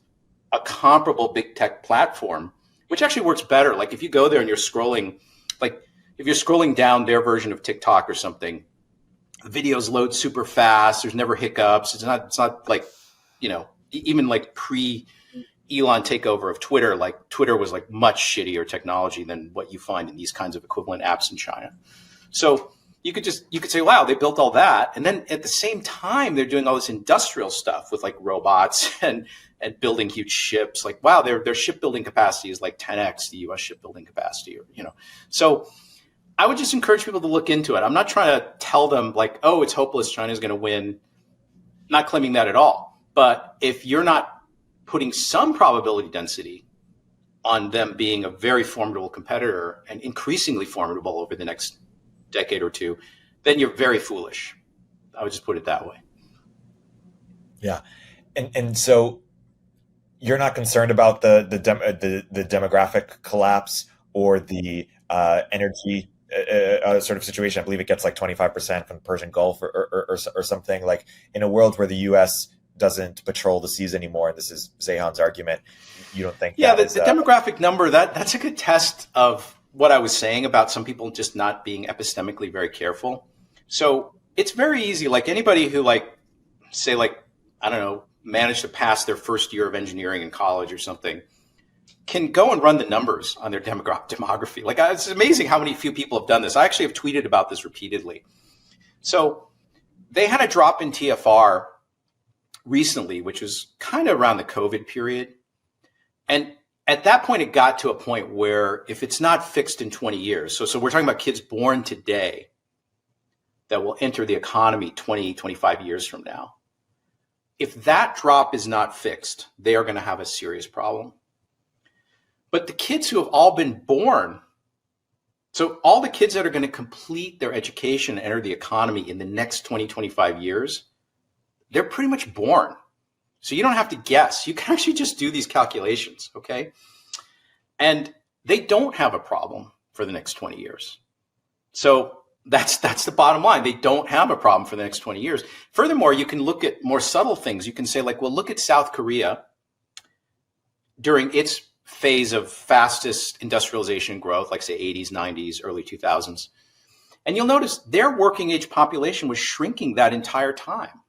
a comparable big tech platform, which actually works better. Like if you go there and you're scrolling, like if you're scrolling down their version of TikTok or something, videos load super fast. There's never hiccups. It's not like, even like pre-Elon takeover of Twitter, like Twitter was like much shittier technology than what you find in these kinds of equivalent apps in China. So you could say, wow, they built all that. And then at the same time, they're doing all this industrial stuff with like robots and building huge ships. Like, wow, their shipbuilding capacity is like 10x the US shipbuilding capacity, So I would just encourage people to look into it. I'm not trying to tell them like, oh, it's hopeless, China's going to win. Not claiming that at all. But if you're not putting some probability density on them being a very formidable competitor and increasingly formidable over the next decade or two, then you're very foolish. I would just put it that way. Yeah. And so you're not concerned about the demographic collapse or the energy sort of situation. I believe it gets like 25% from the Persian Gulf or something, like in a world where the U.S. doesn't patrol the seas anymore. And this is Zehan's argument. You don't think? Yeah, the demographic number, that's a good test of what I was saying about some people just not being epistemically very careful. So it's very easy. Like anybody who managed to pass their first year of engineering in college or something can go and run the numbers on their demography. Like it's amazing how many few people have done this. I actually have tweeted about this repeatedly. So they had a drop in TFR recently, which was kind of around the COVID period. And at that point, it got to a point where if it's not fixed in 20 years, so we're talking about kids born today that will enter the economy 20, 25 years from now. If that drop is not fixed, they are going to have a serious problem. But the kids who have all been born, so all the kids that are going to complete their education and enter the economy in the next 20, 25 years, they're pretty much born. So you don't have to guess. You can actually just do these calculations, okay? And they don't have a problem for the next 20 years. So that's the bottom line. They don't have a problem for the next 20 years. Furthermore, you can look at more subtle things. You can say, like, well, look at South Korea during its phase of fastest industrialization growth, like say 80s, 90s, early 2000s. And you'll notice their working age population was shrinking that entire time.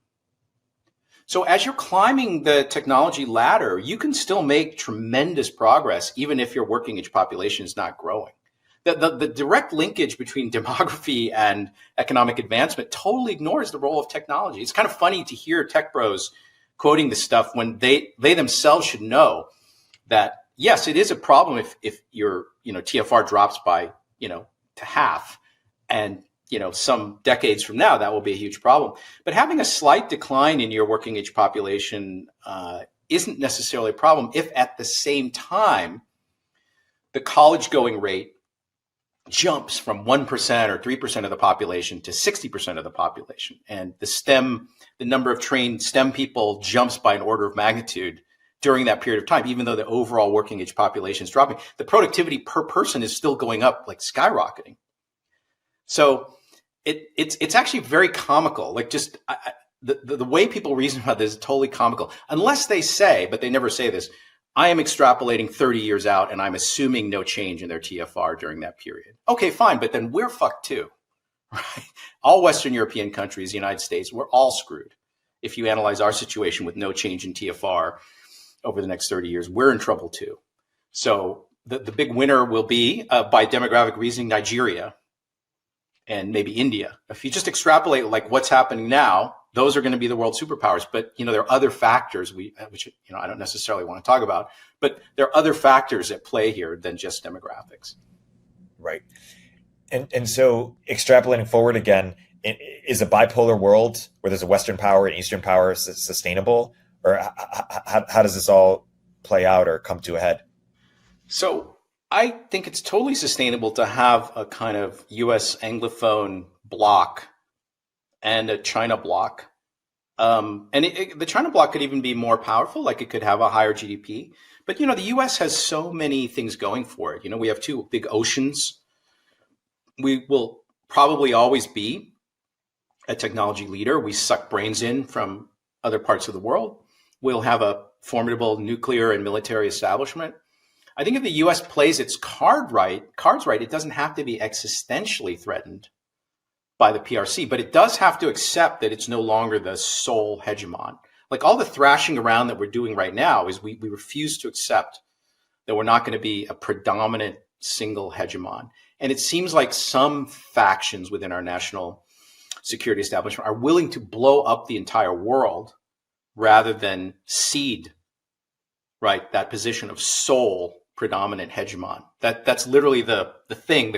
So as you're climbing the technology ladder, you can still make tremendous progress, even if your working age population is not growing. The direct linkage between demography and economic advancement totally ignores the role of technology. It's kind of funny to hear tech bros quoting this stuff when they themselves should know that, yes, it is a problem if your TFR drops by to half, and some decades from now that will be a huge problem. But having a slight decline in your working age population isn't necessarily a problem if at the same time the college going rate jumps from 1% or 3% of the population to 60% of the population, and the number of trained STEM people jumps by an order of magnitude during that period of time. Even though the overall working age population is dropping, the productivity per person is still going up, like skyrocketing. So it's actually very comical. Like, just the way people reason about this is totally comical, unless they say, but they never say this, I am extrapolating 30 years out and I'm assuming no change in their TFR during that period. Okay, fine, but then we're fucked too, right? All Western European countries, the United States, we're all screwed. If you analyze our situation with no change in TFR over the next 30 years, we're in trouble too. So the big winner will be, by demographic reasoning, Nigeria and maybe India. If you just extrapolate like what's happening now, those are going to be the world superpowers. But there are other factors which I don't necessarily want to talk about, but there are other factors at play here than just demographics. Right. And so extrapolating forward again, is a bipolar world where there's a Western power and Eastern power sustainable? Or how does this all play out or come to a head? So I think it's totally sustainable to have a kind of U.S. Anglophone bloc and a China bloc. And the China bloc could even be more powerful, like it could have a higher GDP. But, the U.S. has so many things going for it. We have two big oceans. We will probably always be a technology leader. We suck brains in from other parts of the world. We'll have a formidable nuclear and military establishment. I think if the U.S. plays its cards right, it doesn't have to be existentially threatened by the PRC, but it does have to accept that it's no longer the sole hegemon. Like, all the thrashing around that we're doing right now is we refuse to accept that we're not going to be a predominant single hegemon. And it seems like some factions within our national security establishment are willing to blow up the entire world rather than cede, right, that position of sole predominant hegemon. That's literally the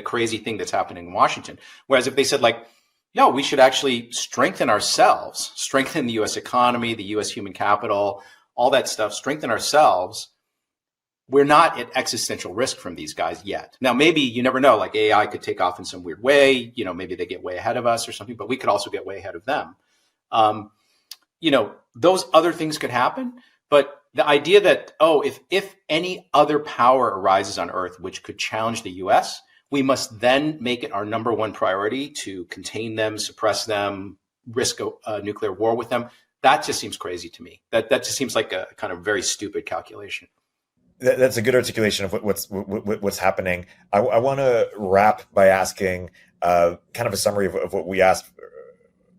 crazy thing that's happening in Washington. Whereas if they said, like, no, we should actually strengthen ourselves, strengthen the U.S. economy, the U.S. human capital, all that stuff, strengthen ourselves, we're not at existential risk from these guys yet. Now, maybe, you never know, like AI could take off in some weird way, maybe they get way ahead of us or something, but we could also get way ahead of them. Those other things could happen. But the idea that, if any other power arises on Earth which could challenge the U.S., we must then make it our number one priority to contain them, suppress them, risk a nuclear war with them. That just seems crazy to me. That just seems like a kind of very stupid calculation. That's a good articulation of what's happening. I want to wrap by asking kind of a summary of what we asked,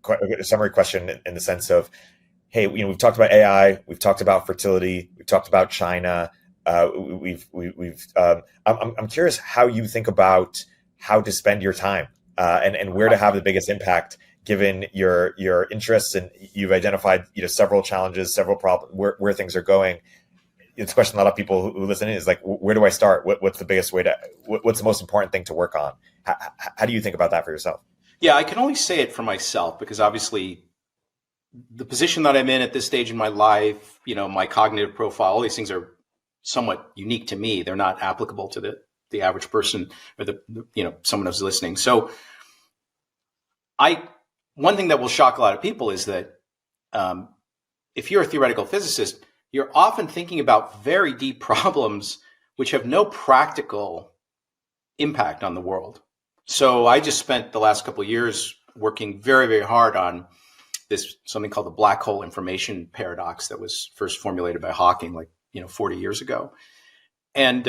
a summary question in the sense of, hey, we've talked about AI, we've talked about fertility, we've talked about China. I'm curious how you think about how to spend your time and where to have the biggest impact, given your interests, and you've identified several challenges, several problems, where things are going. It's a question a lot of people who listen in is like, where do I start? What's the biggest way what's the most important thing to work on? How do you think about that for yourself? Yeah, I can only say it for myself because obviously the position that I'm in at this stage in my life, my cognitive profile, all these things are somewhat unique to me. They're not applicable to the average person or someone who's listening. So one thing that will shock a lot of people is that if you're a theoretical physicist, you're often thinking about very deep problems which have no practical impact on the world. So I just spent the last couple of years working very, very hard on something called the black hole information paradox that was first formulated by Hawking 40 years ago. And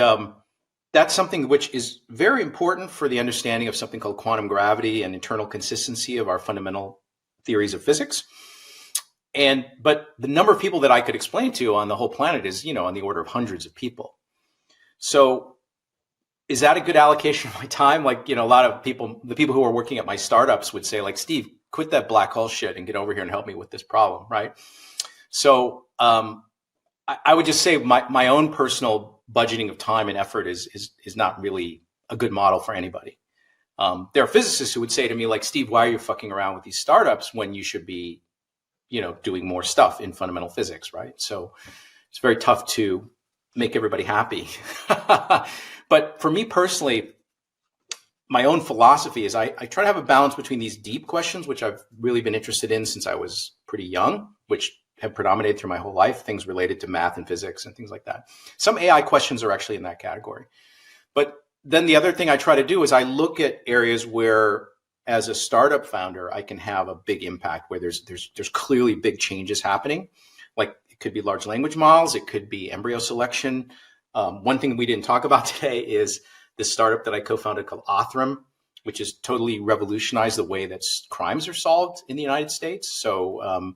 that's something which is very important for the understanding of something called quantum gravity and internal consistency of our fundamental theories of physics. But the number of people that I could explain to on the whole planet is, on the order of hundreds of people. So is that a good allocation of my time? A lot of people, the people who are working at my startups would say Steve, quit that black hole shit and get over here and help me with this problem. Right. So I would just say my own personal budgeting of time and effort is not really a good model for anybody. There are physicists who would say to me Steve, why are you fucking around with these startups when you should be, doing more stuff in fundamental physics, right? So it's very tough to make everybody happy. But for me personally, my own philosophy is I try to have a balance between these deep questions, which I've really been interested in since I was pretty young, which have predominated through my whole life, things related to math and physics and things like that. Some AI questions are actually in that category. But then the other thing I try to do is I look at areas where, as a startup founder, I can have a big impact, where there's clearly big changes happening. It could be large language models, it could be embryo selection. One thing we didn't talk about today is this startup that I co-founded called Othram, which has totally revolutionized the way that crimes are solved in the United States. So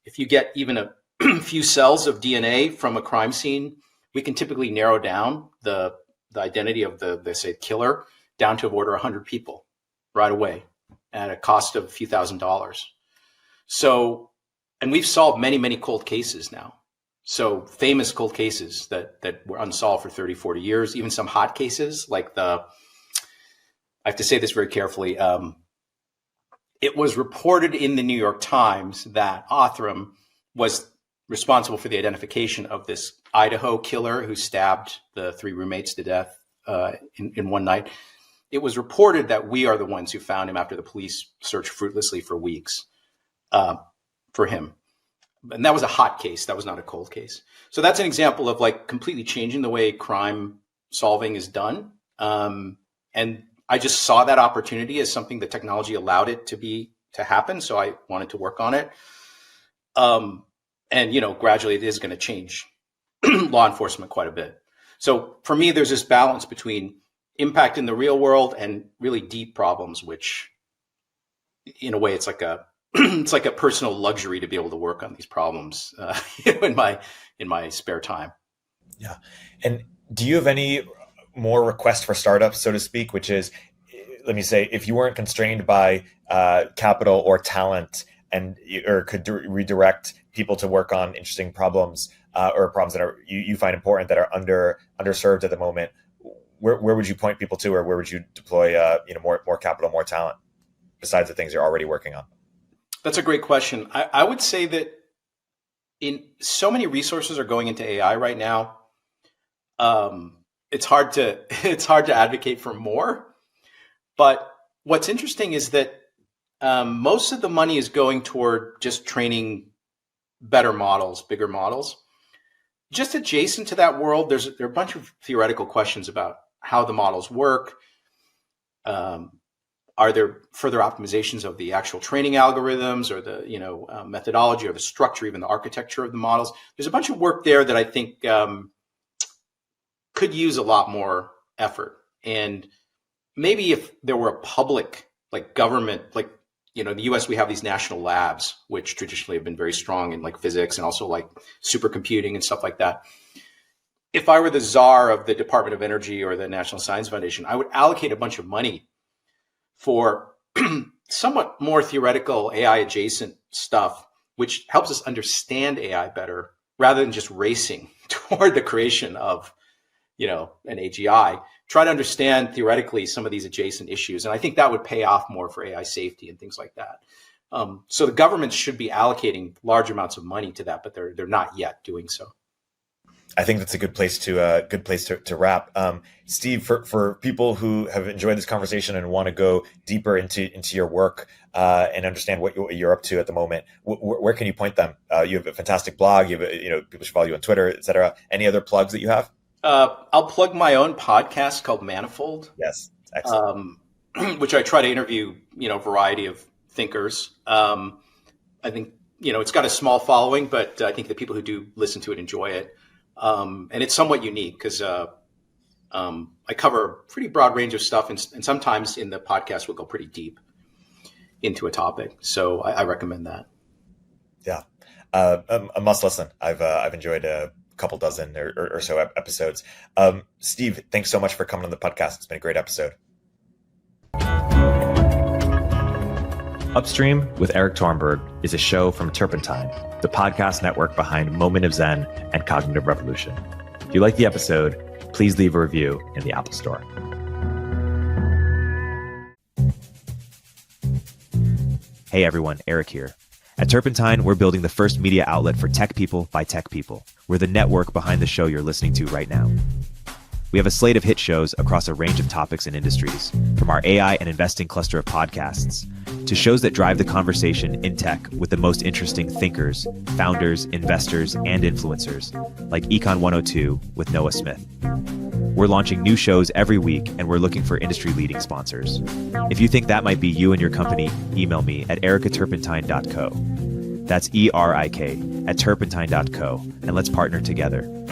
if you get even a few cells of DNA from a crime scene, we can typically narrow down the identity of the say killer down to of order 100 people right away at a cost of a few $1,000s. So, and we've solved many, many cold cases now. So famous cold cases that were unsolved for 30, 40 years, even some hot cases I have to say this very carefully. It was reported in the New York Times that Othram was responsible for the identification of this Idaho killer who stabbed the 3 roommates to death in one night. It was reported that we are the ones who found him after the police searched fruitlessly for weeks for him. And that was a hot case. That was not a cold case. So that's an example of completely changing the way crime solving is done. And I just saw that opportunity as something the technology allowed it to happen. So I wanted to work on it. And, gradually it is going to change law enforcement quite a bit. So for me, there's this balance between impact in the real world and really deep problems, which in a way it's like a personal luxury to be able to work on these problems in my spare time. Yeah. And do you have any more requests for startups, so to speak, which is, let me say, if you weren't constrained by capital or talent or could redirect people to work on interesting problems or problems that are you find important that are underserved at the moment, where would you point people to, or where would you deploy more capital, more talent besides the things you're already working on? That's a great question. I would say that so many resources are going into AI right now. It's hard to advocate for more. But what's interesting is that most of the money is going toward just training better models, bigger models. Just adjacent to that world, there are a bunch of theoretical questions about how the models work. Are there further optimizations of the actual training algorithms or the methodology or the structure, even the architecture of the models? There's a bunch of work there that I think could use a lot more effort. And maybe if there were a public, government, the US, we have these national labs, which traditionally have been very strong in physics and also supercomputing and stuff like that. If I were the czar of the Department of Energy or the National Science Foundation, I would allocate a bunch of money for somewhat more theoretical AI adjacent stuff, which helps us understand AI better rather than just racing toward the creation of, an AGI. Try to understand theoretically some of these adjacent issues. And I think that would pay off more for AI safety and things like that. So the governments should be allocating large amounts of money to that, but they're not yet doing so. I think that's a good place to wrap. Steve, for people who have enjoyed this conversation and want to go deeper into your work and understand what you're up to at the moment, where can you point them? You have a fantastic blog. You have people should follow you on Twitter, etc. Any other plugs that you have? I'll plug my own podcast called Manifold. Yes, excellent. Which I try to interview a variety of thinkers. I think it's got a small following, but I think the people who do listen to it enjoy it. And it's somewhat unique because I cover a pretty broad range of stuff, and sometimes in the podcast we'll go pretty deep into a topic. So I recommend that. Yeah, a must listen. I've enjoyed a couple dozen or so episodes. Steve, thanks so much for coming on the podcast. It's been a great episode. Upstream with Erik Torenberg is a show from Turpentine, the podcast network behind Moment of Zen and Cognitive Revolution. If you like the episode, please leave a review in the Apple Store. Hey everyone, Erik here. At Turpentine, we're building the first media outlet for tech people by tech people. We're the network behind the show you're listening to right now. We have a slate of hit shows across a range of topics and industries, from our AI and investing cluster of podcasts to shows that drive the conversation in tech with the most interesting thinkers, founders, investors, and influencers, like Econ 102 with Noah Smith. We're launching new shows every week, and we're looking for industry-leading sponsors. If you think that might be you and your company, email me at erikaturpentine.co. That's ERIK at turpentine.co, and let's partner together.